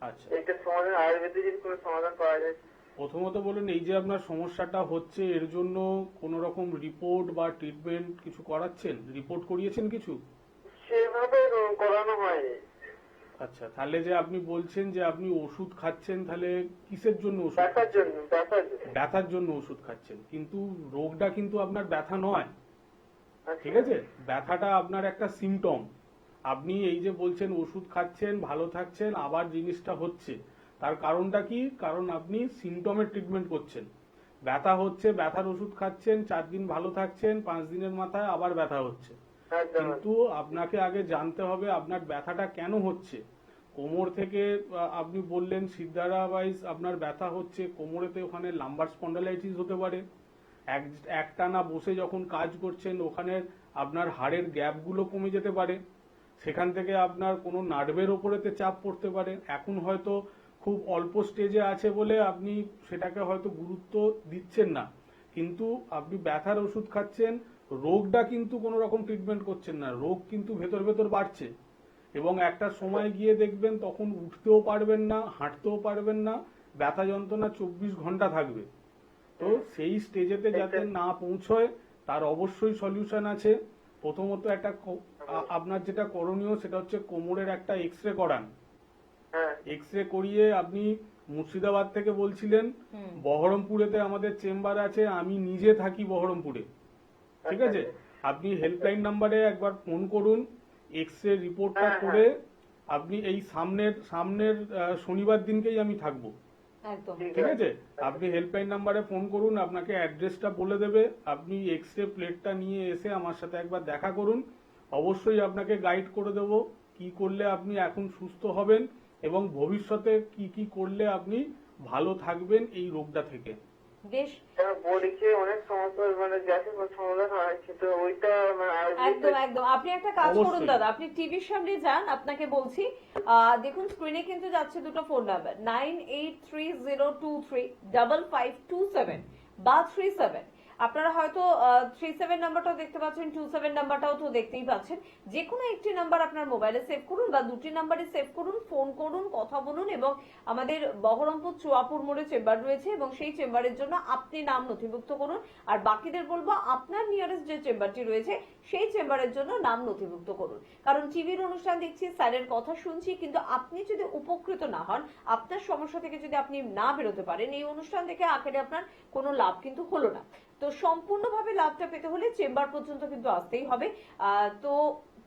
আচ্ছা, এটা সমাধান আয়ুর্বেদে যদি কোনো সমাধান পাওয়া যায়। প্রথমত বলুন, এই যে আপনার সমস্যাটা হচ্ছে এর জন্য কোন রকম রিপোর্ট বা ট্রিটমেন্ট কিছু করাচ্ছেন, রিপোর্ট করিয়েছেন কিছু? সেভাবে করানো হয়নি। আচ্ছা, তাহলে যে আপনি বলছেন যে আপনি ওষুধ খাচ্ছেন, তাহলে কিসের জন্য ওষুধ ব্যথার খাচ্ছেন? জন্য ব্যথার জন্য। ব্যথার জন্য ওষুধ খাচ্ছেন, কিন্তু রোগটা কিন্তু আপনার ব্যথা নয়, ঠিক আছে? ব্যথাটা আপনার একটা সিমটম। আপনি এই যে বলছেন ওষুধ খাচ্ছেন, ভালো থাকছেন, আবার জিনিসটা হচ্ছে, তার কারণটা কি? কারণ আপনি সিমটমের ট্রিটমেন্ট করছেন। ব্যথা হচ্ছে, ব্যথার ওষুধ খাচ্ছেন, 4 দিন ভালো থাকছেন, 5 দিনের মাথায় আবার ব্যথা হচ্ছে। কিন্তু আপনাকে আগে জানতে হবে আপনার ব্যথাটা কেন হচ্ছে। কোমর থেকে আপনি বললেন সিদ্ধারাবাইজ আপনার ব্যথা হচ্ছে, কোমরেতে ওখানে লাম্বার স্পন্ডালাইটিস হতে পারে। একটানা বসে যখন কাজ করছেন ওখানে আপনার হাড়ের গ্যাপগুলো কমে যেতে পারে, সেখান থেকে আপনার কোনো নার্ভের ওপরেতে চাপ পড়তে পারে। এখন হয়তো খুব অল্প স্টেজে আছে বলে আপনি সেটাকে হয়তো গুরুত্ব দিচ্ছেন না, কিন্তু আপনি ব্যথার ওষুধ খাচ্ছেন, রোগটা কিন্তু কোনো রকম ট্রিটমেন্ট করছেন না, রোগ কিন্তু ভেতর ভেতর বাড়ছে এবং একটা সময় গিয়ে দেখবেন তখন উঠতেও পারবেন না, হাঁটতেও পারবেন না, ব্যথা যন্ত্রণা 24 ঘন্টা থাকবে। তো সেই স্টেজেতে যাতে না পৌঁছয় তার অবশ্যই সলিউশন আছে। প্রথমত একটা আপনার যেটা করণীয় সেটা হচ্ছে কোমরের একটা এক্সরে করান। এক্সরে করিয়ে আপনি মুর্শিদাবাদ থেকে বলছিলেন, বহরমপুরেতে আমাদের চেম্বার আছে, আমি নিজে থাকি বহরমপুরে, ঠিক আছে? আপনি হেল্পলাইন নাম্বারে একবার ফোন করুন, এক্সরে রিপোর্টটা করে আপনি এই সামনের শনিবার দিনকেই আমি থাকবো, একদম ঠিক আছে? আপনি হেল্পলাইন নাম্বারে ফোন করুন, আপনাকে অ্যাড্রেসটা বলে দেবে, আপনি এক্সরে প্লেটটা নিয়ে এসে আমার সাথে একবার দেখা করুন, অবশ্যই আপনাকে গাইড করে দেবো কি করলে আপনি এখন সুস্থ হবেন এবং ভবিষ্যতে কি কি করলে আপনি ভালো থাকবেন এই রোগটা থেকে। বেশ, বডিকে অনেক সমস্যা মানে গ্যাসের সমাধান হয়, কিন্তু ওইটা একদম একদম। আপনি একটা কাজ করুন অবশ্যই। দাদা, আপনি টিভির সামনে যান, আপনাকে বলছি দেখুন স্ক্রিনে কিন্তু যাচ্ছে দুটো ফোন নাম্বার 9830235527 বা 37। আপনারা হয়তো 37 নাম্বারটাও দেখতে পাচ্ছেন, 27 নাম্বারটাও তো দেখতেই পাচ্ছেন। যে কোনো একটি নাম্বার আপনার মোবাইলে সেভ করুন বা দুটি নাম্বারে সেভ করুন, ফোন করুন, কথা বলুন এবং আমাদের বহরমপুর চুয়াপুর মোড়ে চেম্বার রয়েছে এবং সেই চেম্বারের জন্য আপনি নাম নথিভুক্ত করুন। আর বাকিদের বলবো আপনার নিয়ারেস্ট যে চেম্বারটি রয়েছে সেই চেম্বারের জন্য নাম নথিভুক্ত করুন। কারণ টিভির অনুষ্ঠান দেখছি, স্যারের কথা শুনছি, কিন্তু আপনি যদি উপকৃত না হন, আপনার সমস্যা থেকে যদি আপনি না বেরোতে পারেন, এই অনুষ্ঠান থেকে আখেরে আপনার কোনো লাভ কিন্তু হলো না। তো সম্পূর্ণভাবে লাভটা পেতে হলে চেম্বার পর্যন্ত কিন্তু আসতেই হবে। তো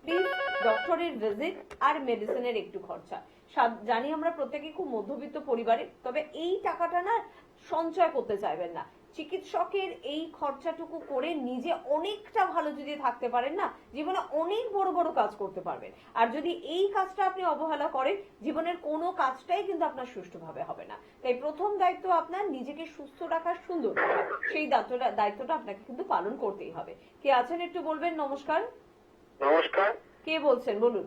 প্লিজ ডক্টরের ভিজিট আর মেডিসিনের একটু খরচা। জানি আমরা প্রত্যেকেই খুব মধ্যবিত্ত পরিবারে, তবে এই টাকাটা না সঞ্চয় করতে চাইবেন না। চিকিৎসকের এই খরচাটুকু করে নিজে অনেকটা ভালো যদি থাকতে পারেন না, জীবনে অনেক বড় বড় কাজ করতে পারবেন। আর যদি এই কাজটা আপনি অবহেলা করেন, জীবনের কোনো কাজটাই কিন্তু আপনার সুষ্ঠুভাবে হবে না। তাই প্রথম দায়িত্ব আপনার নিজেকে সুস্থ রাখার, সুন্দর রাখা, সেই দায়িত্বটা আপনাকে কিন্তু পালন করতেই হবে। কে আছেন একটু বলবেন? নমস্কার। নমস্কার, কে বলছেন বলুন?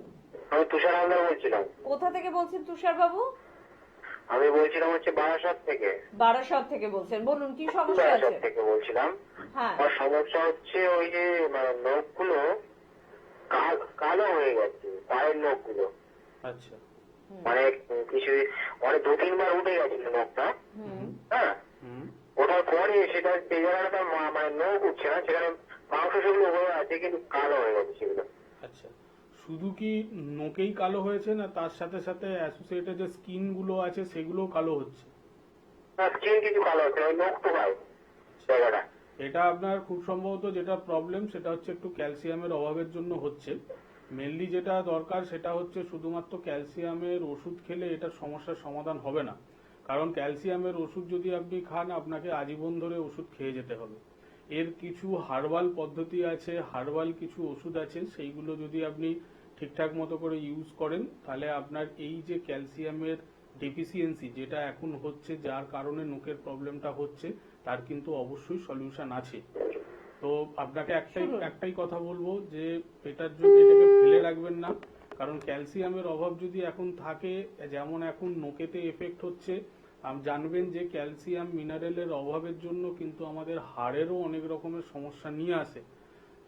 আমি তুষার হালদার বলছিলাম। কোথা থেকে বলছেন তুষার বাবু? আমি বলছিলাম হচ্ছে বারাসাত থেকে। বারাসাত থেকে বলছেন, বলুন কি সমস্যা বারাসাত আছে? থেকে বলছিলাম। হ্যাঁ, আমার সমস্যা হচ্ছে ওই যে নখগুলো কালো হয়ে গেছে, পায়ের নখগুলো। আচ্ছা, মানে কিছু মানে 2-3 বার উঠে গেছিল নখটা। হ্যাঁ, হুম, ওঠার পরে সেটা যে জায়গাটা মানে নখ উঠছে না, সেখানে মাংস সেগুলো হয়ে আছে, কিন্তু কালো হয়ে গেছে সেগুলো। আচ্ছা। শুধু কি নোকেই কালো হয়েছে না তার সাথে সাথে অ্যাসোসিয়েটেড যে স্কিন গুলো আছে সেগুলো কালো হচ্ছে? না, স্কিন কিছু কালো হচ্ছে না, ওই নখ তো ভাই জায়গাটা। এটা আপনার খুব সম্ভবত যেটা প্রবলেম সেটা হচ্ছে একটু ক্যালসিয়ামের অভাবের জন্য হচ্ছে। মেনলি যেটা দরকার সেটা হচ্ছে শুধুমাত্র ক্যালসিয়ামের ওষুধ খেলে এটার সমস্যার সমাধান হবে না। কারণ ক্যালসিয়ামের ওষুধ যদি আপনি খান আপনাকে আজীবন ধরে ওষুধ খেয়ে যেতে হবে। এর কিছু হার্বাল পদ্ধতি আছে, হার্বাল কিছু ওষুধ আছে, সেইগুলো যদি আপনি ঠিকঠাক মতো করে ইউজ করেন তাহলে আপনার এই যে ক্যালসিয়ামের ডেফিসিয়েন্সি যেটা এখন হচ্ছে, যার কারণে নখের প্রবলেমটা হচ্ছে, তার কিন্তু অবশ্যই সলিউশন আছে। তো আপনাকে একটাই কথা বলবো যে এটার জন্য এটাকে ফেলে রাখবেন না। কারণ ক্যালসিয়ামের অভাব যদি এখন থাকে, যেমন এখন নখেতে এফেক্ট হচ্ছে, জানবেন যে ক্যালসিয়াম মিনারেলের অভাবের জন্য কিন্তু আমাদের হাড়েরও অনেক রকমের সমস্যা নিয়ে আসে।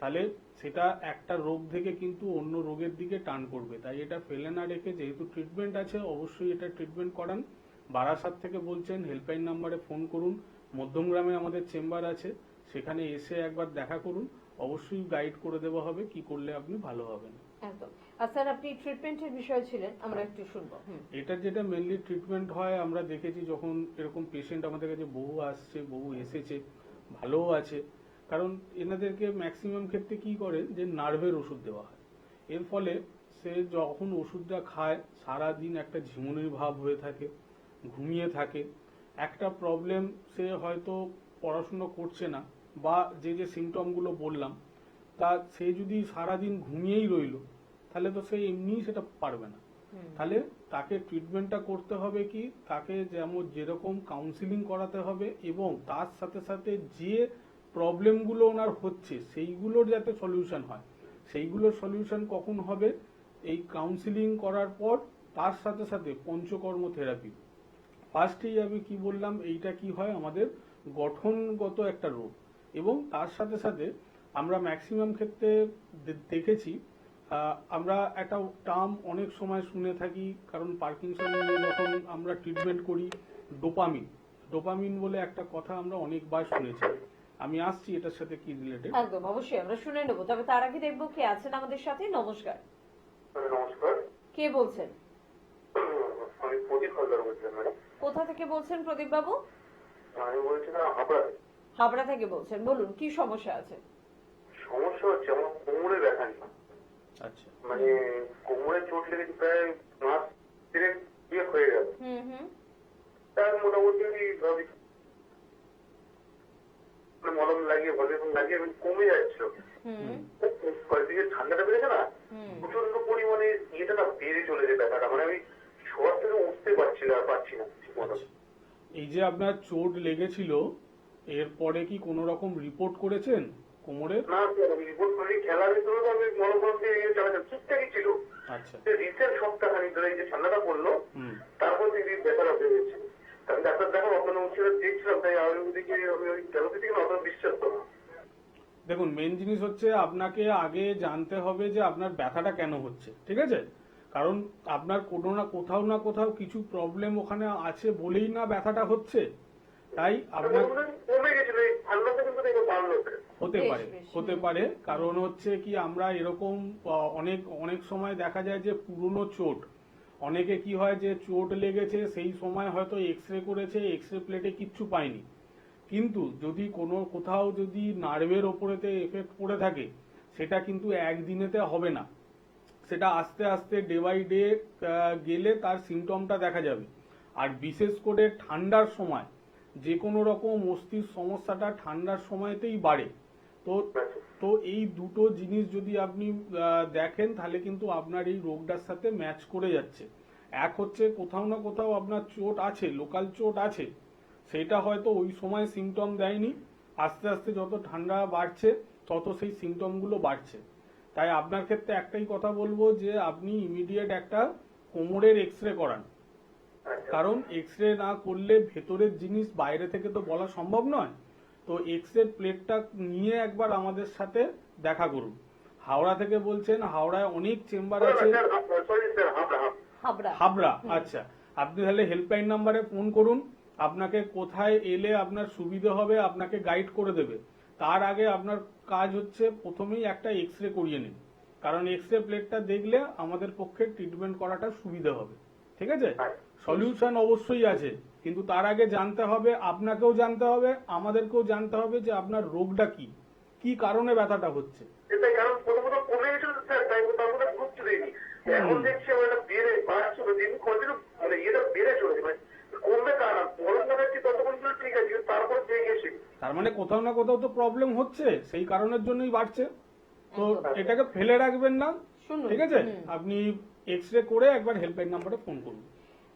তাহলে সেটা একটা রোগ থেকে কিন্তু অন্য রোগের দিকে টান করবে। তাই এটা ফেলে না রেখে, যেহেতু ট্রিটমেন্ট আছে, অবশ্যই এটা ট্রিটমেন্ট করান। বারাসাত থেকে বলছেন, হেল্পলাইন নাম্বারে ফোন করুন। মধ্যমগ্রামে আমাদের চেম্বার আছে, সেখানে এসে একবার দেখা করুন, অবশ্যই গাইড করে দেওয়া হবে কি করলে আপনি ভালো হবেন। একদম। আর স্যার আপনি ট্রিটমেন্টের বিষয়ে ছিলেন, আমরা একটু শুনবো। এটার যেটা মেনলি ট্রিটমেন্ট হয়, আমরা দেখেছি যখন এরকম পেশেন্ট আমাদের কাছে বহু আসছে, বহু এসেছে, ভালোও আছে, কারণ এনাদেরকে ম্যাক্সিমাম ক্ষেত্রে কি করে যে নার্ভের ওষুধ দেওয়া হয়। এর ফলে সে যখন ওষুধটা খায় সারাদিন একটা ঝিমুনির ভাব হয়ে থাকে, ঘুমিয়ে থাকে। একটা প্রবলেম, সে হয়তো পড়াশুনো করছে না বা যে সিমটমগুলো বললাম, তা সে যদি সারাদিন ঘুমিয়েই রইলো তাহলে তো সে এমনিই সেটা পারবে না। তাহলে তাকে ট্রিটমেন্টটা করতে হবে কি, তাকে যেরকম কাউন্সিলিং করাতে হবে এবং তার সাথে সাথে যে প্রবলেমগুলো ওনার হচ্ছে সেইগুলোর যাতে সলিউশন হয়। সেইগুলোর সলিউশন কখন হবে? এই কাউন্সিলিং করার পর তার সাথে সাথে পঞ্চকর্ম থেরাপি। ফার্স্টেই আমি কি বললাম, এইটা কি হয় আমাদের গঠনগত একটা রোগ, এবং তার সাথে সাথে আমরা ম্যাক্সিমাম ক্ষেত্রে দেখেছি, আমরা একটা টার্ম অনেক সময় শুনে থাকি, কারণ পার্কিনসন নিয়ে যখন আমরা ট্রিটমেন্ট করি, ডোপামিন বলে একটা কথা আমরা অনেকবার শুনেছি। আমি আসছি এটার সাথে কি রিলেটেড। একদম অবশ্যই আমরা শুনে নেবো, তবে তার আগে দেখবো কে আছেন আমাদের সাথে। নমস্কার, নমস্কার, কে বলছেন? আমি প্রদীপ হালদার বলছিলাম। কোথা থেকে বলছেন প্রদীপ বাবু? আমি বলছিলাম হাবড়া। হাবড়া থেকে বলছেন, বলুন কি সমস্যা আছে? সমস্যা হচ্ছে আমার কোমরে ব্যথা নেই। আচ্ছা, মানে কোমরে চোট লেগেছে প্রায় মাস তিনেক হয়ে গেল। তার মোটামুটি ভাবি মলম লাগিয়ে ভলিউম লাগিয়ে কমে যাচ্ছিল। কয়েকদিকে ঠান্ডাটা বেড়েছে না, প্রচন্ড পরিমাণে ইয়েটা না বেড়ে চলেছে ব্যথাটা, মানে আমি শোয়ার থেকে উঠতে পারছি না ঠিক মতো। এই যে আপনার চোট লেগেছিল, এরপরে কি কোনো রকম রিপোর্ট করেছেন কোমরের? না রিপোর্ট করি, খেলার ভিতরে তো আমি মলম দিয়ে চালাচ্ছি, ঠিকঠাকই ছিল। আচ্ছা, রিসেন্ট সপ্তাহখানিক ধরে এই যে ঠান্ডাটা পড়লো, তারপর থেকে ব্যথাটা বেড়েছে। আমি ডাক্তার দেখাবো, আপনার ওষুধ দেখছিলাম, তাই আয়ুর্বেদিকে আমি ওই ক্যালোপ্যাথিকে অত বিশ্বাস করবো। দেখুন, মেন জিনিস হচ্ছে আপনাকে আগে জানতে হবে যে আপনার ব্যথাটা কেন হচ্ছে, ঠিক আছে? কারণ আপনার কোনো না কোথাও কিছু প্রবলেম ওখানে আছে বলেই না ব্যথাটা হচ্ছে। তাই আপনার কমে গেছিল, এই ঠান্ডাটা কিন্তু বাড়লো। হতে পারে কারণ হচ্ছে কি, আমরা এরকম অনেক সময় দেখা যায় যে পুরনো চোট, অনেকে কি হয় যে চোট লেগেছে সেই সময় হয়তো এক্সরে করেছে, এক্সরে প্লেটে কিচ্ছু পায়নি, কিন্তু যদি কোথাও যদি নার্ভের ওপরেতে এফেক্ট পড়ে থাকে সেটা কিন্তু একদিনেতে হবে না, সেটা আস্তে আস্তে ডে বাই ডে গেলে তার সিমটমটা দেখা যাবে। আর বিশেষ করে ঠান্ডার সময় যে কোনো রকম অস্থির সমস্যাটা ঠান্ডার সময়তেই বাড়ে। তো এই দুটো জিনিস যদি আপনি দেখেন তাহলে কিন্তু আপনার এই রোগটার সাথে ম্যাচ করে যাচ্ছে। এক হচ্ছে কোথাও না কোথাও আপনার চোট আছে, লোকাল চোট আছে, সেটা হয়তো ওই সময় সিমটম দেয়নি, আস্তে আস্তে যত ঠান্ডা বাড়ছে তত সেই সিমটমগুলো বাড়ছে। তাই আপনার ক্ষেত্রে একটাই কথা বলবো যে আপনি ইমিডিয়েট একটা কোমরের এক্সরে করান, কারণ এক্সরে না করলে ভেতরের জিনিস বাইরে থেকে তো বলা সম্ভব নয়। তো এক্সরে প্লেটটা নিয়ে একবার আমাদের সাথে দেখা করুন। হাওড়া থেকে বলছেন, হাওড়ায় অনেক চেম্বার আছে। হাবড়া, আচ্ছা, আপনি তাহলে হেল্পলাইন নাম্বারে ফোন করুন, আপনাকে কোথায় এলে আপনার সুবিধা হবে আপনাকে গাইড করে দেবে। তার আগে আপনার কাজ হচ্ছে প্রথমেই একটা এক্সরে করিয়ে নিন, কারণ এক্সরে প্লেটটা দেখলে আমাদের পক্ষে ট্রিটমেন্ট করাটা সুবিধা হবে, ঠিক আছে? সলিউশন অবশ্যই আছে, কিন্তু তার আগে জানতে হবে, আপনাকেও জানতে হবে, আমাদেরকেও জানতে হবে যে আপনার রোগটা কি কারণে ব্যথাটা হচ্ছে। এটাই কারণ প্রথমত কমে গেছিল স্যার, তাই তার মধ্যে ঘুরতে দেয়নি, এখন দেখছি আমার এটা বেড়ে বাড়ছে, দিন কন্টিনিউ মানে এটা বেড়ে চলেছে, মানে কমবে তা না, বরং দেখাচ্ছি ততক্ষণ ঠিক আছে, তারপর দিয়ে গেছে। তার মানে কোথাও না কোথাও তো প্রবলেম হচ্ছে, সেই কারণের জন্যই বাড়ছে। তো এটাকে ফেলে রাখবেন না, ঠিক আছে? আপনি এক্সরে করে একবার হেল্পলাইন নাম্বারে ফোন করুন।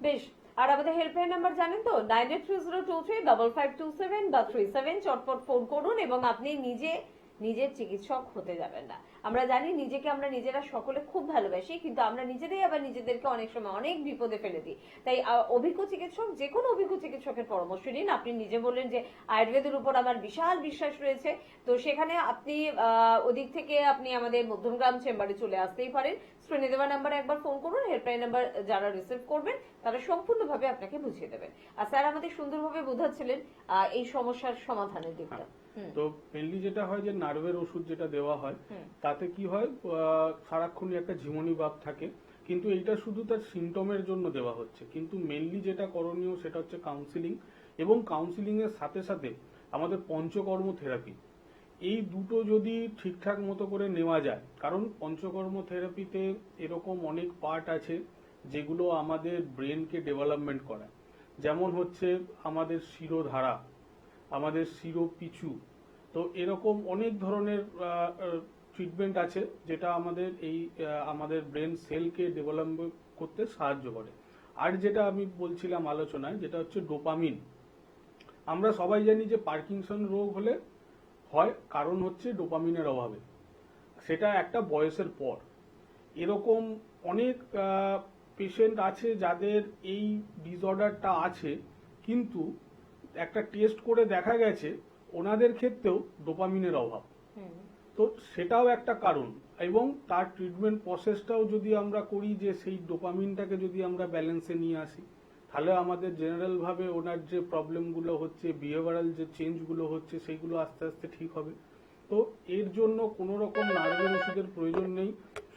বেশ, আর আমাদের হেল্পলাইন নাম্বার জানেন তো, 9830235527 বা 37। চটপট ফোন করুন এবং আপনি নিজের চিকিৎসক হতে যাবেন না। আমরা জানি নিজেকে আমরা নিজেরা সকলে খুব ভালোবাসি, কিন্তু আমরা নিজেরাই আবার নিজেদেরকে অনেক সময় অনেক বিপদে ফেলে দিই। তাই অভিজ্ঞ চিকিৎসক, যে কোনো অভিজ্ঞ চিকিৎসকের পরামর্শ নিন। আপনি নিজে বললেন যে আয়ুর্বেদের উপর আমার বিশাল বিশ্বাস রয়েছে, তো সেখানে আপনি ওদিক থেকে আপনি আমাদের মধ্যমগ্রাম চেম্বারে চলে আসতেই পারেন। স্ক্রিনে দেওয়া নাম্বারে একবার ফোন করুন, হেল্পলাইন নাম্বার যারা রিসিভ করবেন তারা সম্পূর্ণভাবে আপনাকে বুঝিয়ে দেবেন। আর স্যার আমাদের সুন্দরভাবে বোঝাচ্ছিলেন এই সমস্যার সমাধানের দিকটা। তো মেনলি যেটা হয় যে নার্ভের ওষুধ যেটা দেওয়া হয় তাতে কি হয় সারাক্ষণই একটা ঝিমুনি ভাব থাকে, কিন্তু এইটা শুধু তার সিমটমের জন্য দেওয়া হচ্ছে। কিন্তু মেনলি যেটা করণীয় সেটা হচ্ছে কাউন্সিলিং, এবং কাউন্সিলিং এর সাথে সাথে আমাদের পঞ্চকর্ম থেরাপি, এই দুটো যদি ঠিকঠাক মতো করে নেওয়া যায়, কারণ পঞ্চকর্ম থেরাপিতে এরকম অনেক পার্ট আছে যেগুলো আমাদের ব্রেনকে ডেভেলপমেন্ট করায়। যেমন হচ্ছে আমাদের শিরোধারা, আমাদের শিরোপিছু, তো এরকম অনেক ধরনের ট্রিটমেন্ট আছে যেটা আমাদের আমাদের ব্রেন সেলকে ডেভেলপমেন্ট করতে সাহায্য করে। আর যেটা আমি বলছিলাম আলোচনায়, যেটা হচ্ছে ডোপামিন। আমরা সবাই জানি যে পার্কিনসন রোগ হলে হয় কারণ হচ্ছে ডোপামিনের অভাবে, সেটা একটা বয়সের পর। এরকম অনেক পেশেন্ট আছে যাদের এই ডিসঅর্ডারটা আছে, কিন্তু একটা টেস্ট করে দেখা গেছে ওনাদের ক্ষেত্রেও ডোপামিনের অভাব। তো সেটাও একটা কারণ, এবং তার ট্রিটমেন্ট প্রসেসটাও যদি আমরা করি যে সেই ডোপামিনটাকে যদি আমরা ব্যালেন্সে নিয়ে আসি, তাহলে আমাদের জেনারেল ভাবে ওনার যে প্রবলেমগুলো হচ্ছে, বিহেভিয়ারাল যে চেঞ্জগুলো হচ্ছে, সেইগুলো আস্তে আস্তে ঠিক হবে। তো এর জন্য কোনো রকম নার্ভের ওষুধের প্রয়োজন নেই,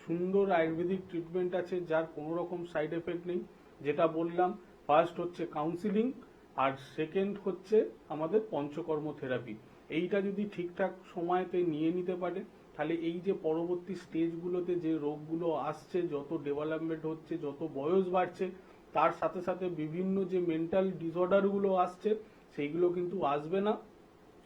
সুন্দর আয়ুর্বেদিক ট্রিটমেন্ট আছে যার কোনো রকম সাইড এফেক্ট নেই। যেটা বললাম, ফার্স্ট হচ্ছে কাউন্সিলিং, আর সেকেন্ড হচ্ছে আমাদের পঞ্চকর্ম থেরাপি। এইটা যদি ঠিকঠাক সময়তে নিয়ে নিতে পারে, তাহলে এই যে পরবর্তী স্টেজগুলোতে যে রোগগুলো আসছে, যত ডেভেলপমেন্ট হচ্ছে, যত বয়স বাড়ছে, তার সাথে সাথে বিভিন্ন যে মেন্টাল ডিসঅর্ডারগুলো আসছে, সেইগুলো কিন্তু আসবে না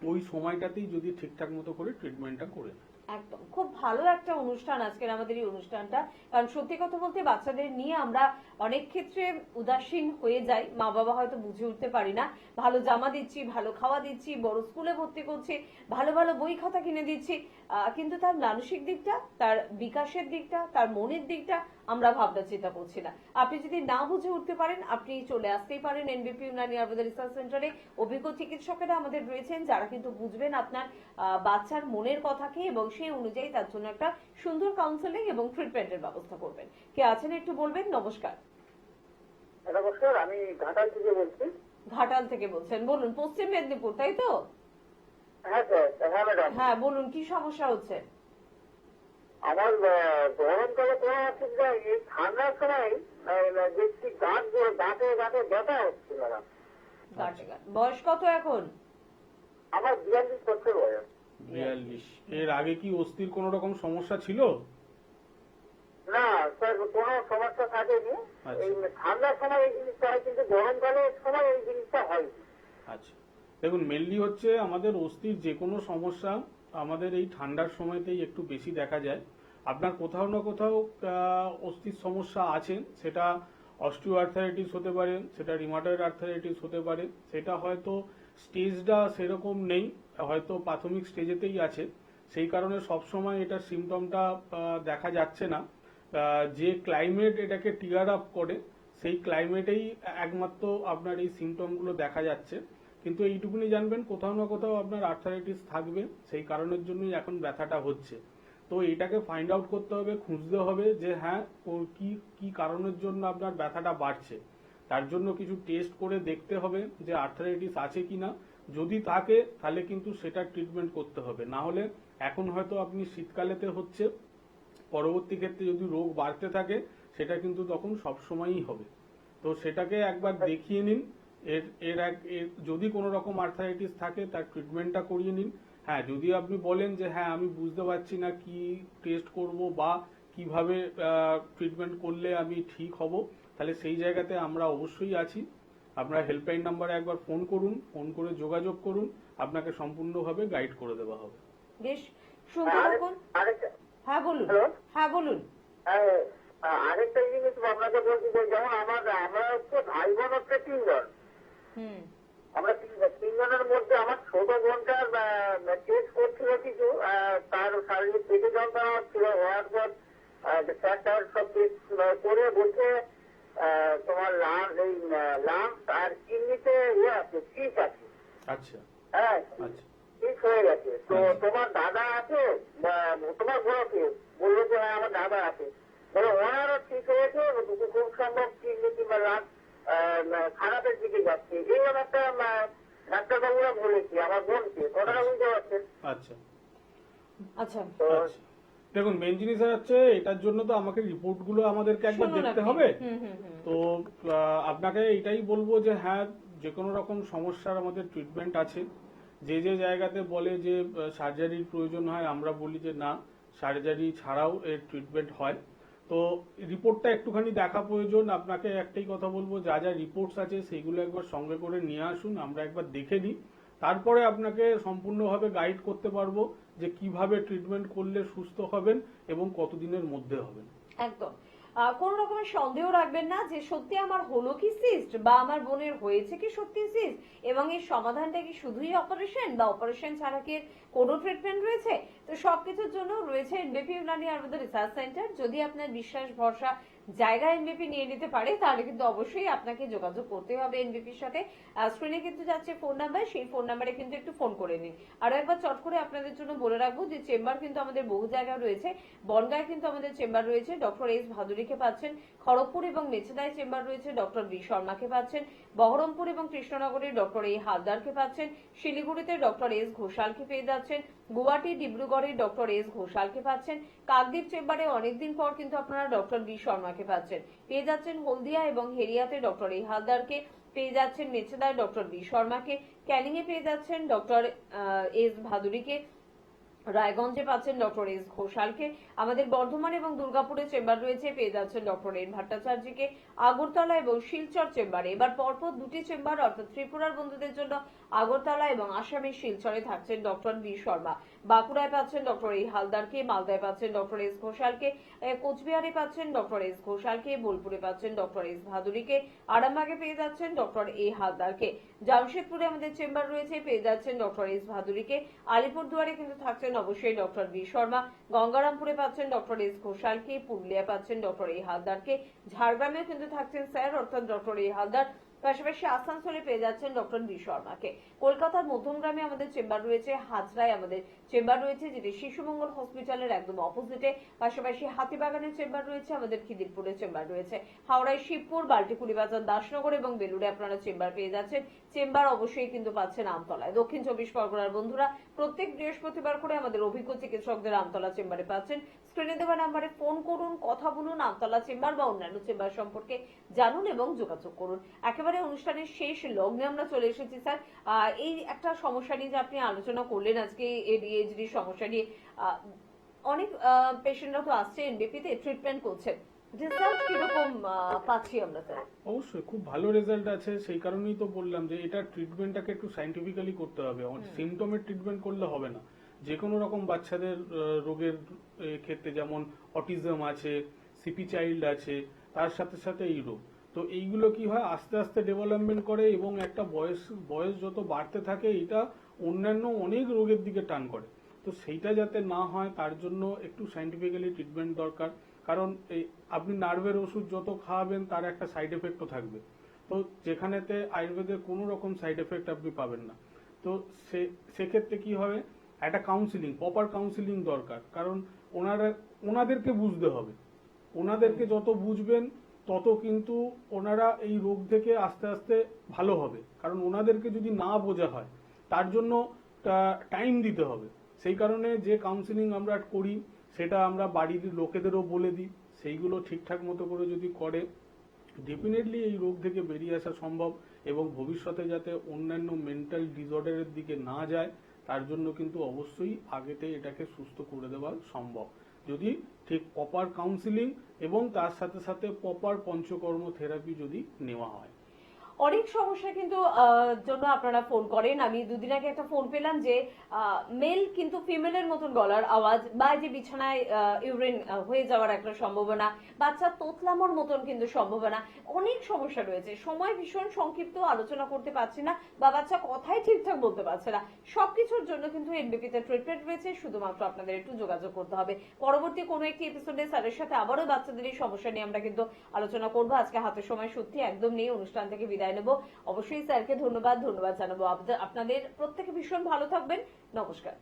ওই সময়টাতেই যদি ঠিকঠাক মতো করে ট্রিটমেন্টটা করে নেয়। একদম খুব ভালো একটা অনুষ্ঠান আজকের আমাদের এই অনুষ্ঠানটা, কারণ সত্যি কথা বলতে বাচ্চাদের নিয়ে আমরা অনেক ক্ষেত্রে উদাসীন হয়ে যাই, মা বাবা হয়তো বুঝে উঠতে পারি না। ভালো জামা দিচ্ছি, ভালো খাওয়া দিচ্ছি, বড় স্কুলে ভর্তি করছি, ভালো ভালো বই খাতা কিনে দিচ্ছি, কিন্তু তার মানসিক দিকটা, তার বিকাশের দিকটা, তার মনের দিকটা আমরা ভাবনা চিন্তা করছি না। আপনি যদি না বুঝে উঠতে পারেন, আপনি চলে আসতেই পারেন এনবিপি ইউনানি আয়ুর্বেদ রিসার্চ সেন্টারে। অভিজ্ঞ চিকিৎসকেরা আমাদের রয়েছেন যারা কিন্তু বুঝবেন আপনার বাচ্চার মনের কথাকে, এবং সেই অনুযায়ী তার জন্য একটা সুন্দর কাউন্সেলিং এবং ট্রিটমেন্টের ব্যবস্থা করবেন। কে আছেন একটু বলবেন? নমস্কার। নমস্কার, আমি ঘাটাল থেকে বলছি। ঘাটাল থেকে বলছেন, বলুন। পশ্চিম মেদিনীপুর, তাই তো? হ্যাঁ স্যার, হ্যাঁ ম্যাডাম। হ্যাঁ বলুন, কি সমস্যা হচ্ছে? আমার গরমকালে কোনো অসুবিধা, এই ঠান্ডার সময় দেখছি গাঁটে গাঁটে ব্যথা হচ্ছে ম্যাডাম। বয়স কত এখন? আমার 42 বছর বয়স। 42। এর আগে কি অস্থির কোনো রকম সমস্যা ছিল? না স্যার, কোনো সমস্যা থাকেনি। আচ্ছা। এই ঠান্ডার সময় এই জিনিসটা হয়, কিন্তু গরমকালের সময় এই জিনিসটা হয়। আচ্ছা, দেখুন, মেনলি হচ্ছে আমাদের অস্থির যে কোনো সমস্যা আমাদের এই ঠান্ডার সময়তেই একটু বেশি দেখা যায়। আপনার কোথাও না কোথাও অস্থির সমস্যা আছে, সেটা অস্টিও আর্থারাইটিস হতে পারে, সেটা রিমাটয়েড আর্থারাইটিস হতে পারে, সেটা হয়তো স্টেজটা সেরকম নেই, হয়তো প্রাথমিক স্টেজেতেই আছে, সেই কারণে সবসময় এটা সিমটমটা দেখা যাচ্ছে না। যে ক্লাইমেট এটাকে টিয়ার আপ করে, সেই ক্লাইমেটেই একমাত্র আপনার এই সিমটমগুলো দেখা যাচ্ছে। কিন্তু এইটুকুনি জানবেন, কোথাও না কোথাও আপনার আর্থারাইটিস থাকবে, সেই কারণের জন্যই এখন ব্যথাটা হচ্ছে। তো এটাকে ফাইন্ড আউট করতে হবে, খুঁজতে হবে যে হ্যাঁ কি কারণের জন্য আপনার ব্যথাটা বাড়ছে। তার জন্য কিছু টেস্ট করে দেখতে হবে যে আর্থারাইটিস আছে কিনা। যদি থাকে তাহলে কিন্তু সেটা ট্রিটমেন্ট করতে হবে, না হলে এখন হয়তো আপনি শীতকালেতে হচ্ছে, পরবর্তী ক্ষেত্রে যদি রোগ বাড়তে থাকে সেটা কিন্তু তখন সবসময়ই হবে। তো সেটাকে একবার দেখিয়ে নিন। এর যদি কোনো রকম আর্থারাইটিস থাকে তার ট্রিটমেন্টটা করিয়ে নিন। হ্যাঁ, যদি আপনি বলেন যে হ্যাঁ আমি বুঝতে পারছি না কি টেস্ট করব বা কিভাবে ট্রিটমেন্ট করলে আমি ঠিক হব, তাহলে সেই জায়গাতে আমরা অবশ্যই আছি। আপনার হেল্পলাইন নাম্বারে একবার ফোন করুন, ফোন করে যোগাযোগ করুন, আপনাকে সম্পূর্ণভাবে গাইড করে দেওয়া হবে। বেশ, শুনতে থাকুন। হ্যাঁ বলুন। হ্যাঁ বলুন। আরেকটা জিনিস আপনাকে বলছি, যেমন আমরা হচ্ছে ভাই বোন হচ্ছে 3 জন। আমরা 3 জনের মধ্যে আমার ছোট বোনটার টেস্ট করছিল কিছু, তার শারীরিক পেটে যন্ত্রণা হচ্ছিল, হওয়ার পর স্যার সব টেস্ট করে বলছে তোমার লাংস আর কিডনিতে আছে, ঠিক আছে। আচ্ছা। হ্যাঁ, আচ্ছা, ঠিক হয়ে গেছে। তো তোমার দাদা আছে, তোমার বড়কে বললো যে হ্যাঁ আমার দাদা আছে, বলে ওনারও ঠিক হয়েছে, খুব সম্ভব কিডনি কিংবা লাংস খারাপের দিকে যাচ্ছে। এইরকম একটা ডাক্তারবাবুরা বলেছি আমার বোনকে, কথাটা বুঝতে পারছেন? আচ্ছা আচ্ছা, আচ্ছা দেখুন, মেন জিনিস হচ্ছে এটার জন্য তো আমাকে রিপোর্টগুলো আমাদেরকে একবার শুনুন দেখতে আপনি। হবে। হুম, হুম, হুম। তো আপনাকে এটাই বলবো যে হ্যাঁ, যে কোনো রকম সমস্যার আমাদের ট্রিটমেন্ট আছে। যে যে জায়গাতে বলে যে সার্জারির প্রয়োজন হয়, আমরা বলি যে না, সার্জারি ছাড়াও এর ট্রিটমেন্ট হয়। তো রিপোর্টটা একটুখানি দেখা প্রয়োজন। আপনাকে একটাই কথা বলবো, যা যা রিপোর্টস আছে সেইগুলো একবার সঙ্গে করে নিয়ে আসুন, আমরা একবার দেখে নিই, তারপরে আপনাকে সম্পূর্ণভাবে গাইড করতে পারবো যে কিভাবে ট্রিটমেন্ট করলে সুস্থ হবেন এবং কতদিনের মধ্যে হবেন। একদম কোন রকমের সন্দেহ রাখবেন না যে সত্যি আমার হলো কি সিস্ট, বা আমার বোনের হয়েছে কি সত্যি সিস্ট, এবং এর সমাধানটা কি শুধুই অপারেশন, বা অপারেশন ছাড়া কি কোনো ট্রিটমেন্ট রয়েছে। তো সবকিছুর জন্য রয়েছে এনবিপি ইউনানি আয়ুর্বেদ রিসার্চ সেন্টার। যদি আপনার বিশ্বাস ভরসা জায়গা এনবিপি নিয়ে নিতে পারে, তাহলে কিন্তু অবশ্যই আপনাকে যোগাযোগ করতে হবে এনবিপির সাথে। স্ক্রিনে কিন্তু যাচ্ছে ফোন নাম্বার, সেই ফোন নাম্বারে কিন্তু একটু ফোন করে নিন। আরো একবার চট করে আপনাদের জন্য বলে রাখবো যে চেম্বার কিন্তু আমাদের বহু জায়গায় রয়েছে। বনগাঁয় কিন্তু আমাদের চেম্বার রয়েছে, ডক্টর এস ভাদুরীকে পাচ্ছেন। খড়গপুর এবং মেছেদায় চেম্বার রয়েছে, ডক্টর বি শর্মাকে পাচ্ছেন। বহরমপুর এবং কৃষ্ণনগরে ডক্টর এ হালদারকে পাচ্ছেন। শিলিগুড়িতে ডক্টর এস ঘোষালকে পেয়ে যাচ্ছেন। গুয়াহাটি ডিব্রুগড়ে ডক্টর এস ঘোষালকে পাচ্ছেন। কাকদ্বীপ চেম্বারে অনেকদিন পর কিন্তু আপনারা ডক্টর বি শর্মাকে পাচ্ছেন। পেয়ে যাচ্ছেন হলদিয়া এবং হেরিয়াতে ডক্টর এ হালদারকে, পেয়ে যাচ্ছেন মেছেদায় ডক্টর বি শর্মাকে, ক্যানিং এ পেয়ে যাচ্ছেন ডক্টর এস ভাদুরীকে, রায়গঞ্জে পাচ্ছেন ডক্টর এস ঘোষালকে। আমাদের বর্ধমান এবং দুর্গাপুরে চেম্বার রয়েছে, পেয়ে যাচ্ছেন ডক্টর এন ভট্টাচার্যকে। আগরতলা এবং শিলচর চেম্বারে এবার পরপর দুটি চেম্বার, অর্থাৎ ত্রিপুরার বন্ধুদের জন্য আগরতলা এবং আসামের শিলচরে থাকছেন ডক্টর বি শর্মা। বাঁকুড়ায় পাচ্ছেন ডক্টর এ হালদারকে, মালদায় পাচ্ছেন ডক্টর এস ঘোষালকে, কোচবিহারে পাচ্ছেন ডক্টর এস ঘোষালকে, বোলপুরে পাচ্ছেন ডক্টর এস ভাদুরীকে, আরামবাগে পেয়ে যাচ্ছেন ডক্টর এ হালদারকে। জামশেদপুরে আমাদের চেম্বার রয়েছে, পেয়ে যাচ্ছেন ডক্টর এস ভাদুরীকে। আলিপুরদুয়ারে কিন্তু থাকছেন অবশ্যই ডক্টর বি শর্মা। গঙ্গারামপুরে পাচ্ছেন ডক্টর এস ঘোষালকে, পুরুলিয়া পাচ্ছেন ডক্টর এ হালদারকে। ঝাড়গ্রামেও কিন্তু থাকছেন স্যার, অর্থাৎ ডক্টর এ হালদার। পাশাপাশি আসানসোলে পেয়ে যাচ্ছেন ডক্টর বি শর্মাকে। কলকাতার মধ্যমগ্রামে আমাদের চেম্বার রয়েছে, হাজরায় আমাদের চেম্বার রয়েছে, যেটি শিশুমঙ্গল হসপিটালের একদম অপোজিটে। পাশাপাশি হাতিবাগানের চেম্বার রয়েছে, আমাদের খিদিরপুরের চেম্বার রয়েছে। হাওড়ায় শিবপুর, বাল্টিকুড়ি বাজার, দাসনগর এবং বেলুড়ে আপনারা চেম্বার পেয়ে যাচ্ছেন। চেম্বার অবশ্যই কিন্তু পাচ্ছেন আমতলায়। দক্ষিণ 24 পরগনার বন্ধুরা প্রত্যেক বৃহস্পতিবার করে আমাদের অভিজ্ঞ চিকিৎসকদের আমতলা চেম্বারে পাচ্ছেন। স্ক্রিনে দেওয়া নাম্বারে ফোন করুন, কথা বলুন, আমতলা চেম্বার বা অন্যান্য চেম্বার সম্পর্কে জানুন এবং যোগাযোগ করুন। একেবারে অনুষ্ঠানের শেষ লগ্নে আমরা চলে এসেছি স্যার। এই একটা সমস্যা নিয়ে যে আপনি আলোচনা করলেন আজকে, এডিএইচডি সমস্যা নিয়ে অনেক পেশেন্টরা তো আসছে এনবিপিতে ট্রিটমেন্ট করছেন, রেজাল্ট কিরকম পাচ্ছি আমরা স্যার? অবশ্যই খুব ভালো রেজাল্ট আছে। সেই কারণেই তো বললাম যে এটা ট্রিটমেন্টটাকে একটু সাইন্টিফিক্যালি করতে হবে। সিমটমের ট্রিটমেন্ট করলে হবে না। যে কোনো রকম বাচ্চাদের রোগের ক্ষেত্রে, যেমন অটিজম আছে, সিপি চাইল্ড আছে, তার সাথে সাথে এই রোগ, তো এইগুলো কি হয় আস্তে আস্তে ডেভেলপমেন্ট করে এবং একটা বয়স যত বাড়তে থাকে এটা অন্যান্য অনেক রোগের দিকে টান করে। তো সেইটা যাতে না হয় তার জন্য একটু সাইন্টিফিক্যালি ট্রিটমেন্ট দরকার। কারণ এই আপনি নার্ভের ওষুধ যত খাওয়াবেন তার একটা সাইড এফেক্টও থাকবে। তো যেখানেতে আয়ুর্বেদের কোনো রকম সাইড এফেক্ট আপনি পাবেন না। তো সেক্ষেত্রে কি হবে, একটা কাউন্সিলিং, প্রপার কাউন্সিলিং দরকার। কারণ ওনাদেরকে বুঝতে হবে। ওনাদেরকে যত বুঝবেন তত কিন্তু ওনারা এই রোগ থেকে আস্তে আস্তে ভালো হবে। কারণ ওনাদেরকে যদি না বোঝা হয় তার জন্য টাইম দিতে হবে। সেই কারণে যে কাউন্সিলিং আমরা করি সেটা আমরা বাড়ির লোকেদেরও বলে দিই। সেইগুলো ঠিকঠাক মতো করে যদি করে ডেফিনেটলি এই রোগ থেকে বেরিয়ে আসা সম্ভব, এবং ভবিষ্যতে যাতে অন্যান্য মেন্টাল ডিসঅর্ডারের দিকে না যায় তার জন্য কিন্তু অবশ্যই আগেতে এটাকে সুস্থ করে দেওয়া সম্ভব, যদি ঠিক প্রপার কাউন্সিলিং এবং তার সাথে সাথে প্রপার পঞ্চকর্ম থেরাপি যদি নেওয়া হয়। অনেক সমস্যা কিন্তু জন্য আপনারা ফোন করেন। আমি দুদিন আগে একটা ফোন পেলাম যে মেল কিন্তু ফিমেলের মতন গলার আওয়াজ, বা যে বিছানায় ইউরিন হয়ে যাওয়ার একটা সম্ভাবনা, বাচ্চা তোতলামোর মতন কিন্তু সম্ভাবনা, অনেক সমস্যা রয়েছে। সময় ভীষণ সংক্ষিপ্ত, আলোচনা করতে পারছি না, বা বাচ্চা কথাই ঠিকঠাক বলতে পারছে না। সবকিছুর জন্য কিন্তু এনবিপিতে ট্রিটমেন্ট রয়েছে, শুধুমাত্র আপনাদের একটু যোগাযোগ করতে হবে। পরবর্তী কোনো একটি এপিসোডে স্যারের সাথে আবারও বাচ্চাদের এই সমস্যা নিয়ে আমরা কিন্তু আলোচনা করবো। আজকে হাতে সময় সত্যি একদম নেই, অনুষ্ঠান থেকে বিদায় নেব। অবশ্যই স্যারকে ধন্যবাদ জানাবো। আপনাদের প্রত্যেকে ভীষণ ভালো থাকবেন। নমস্কার।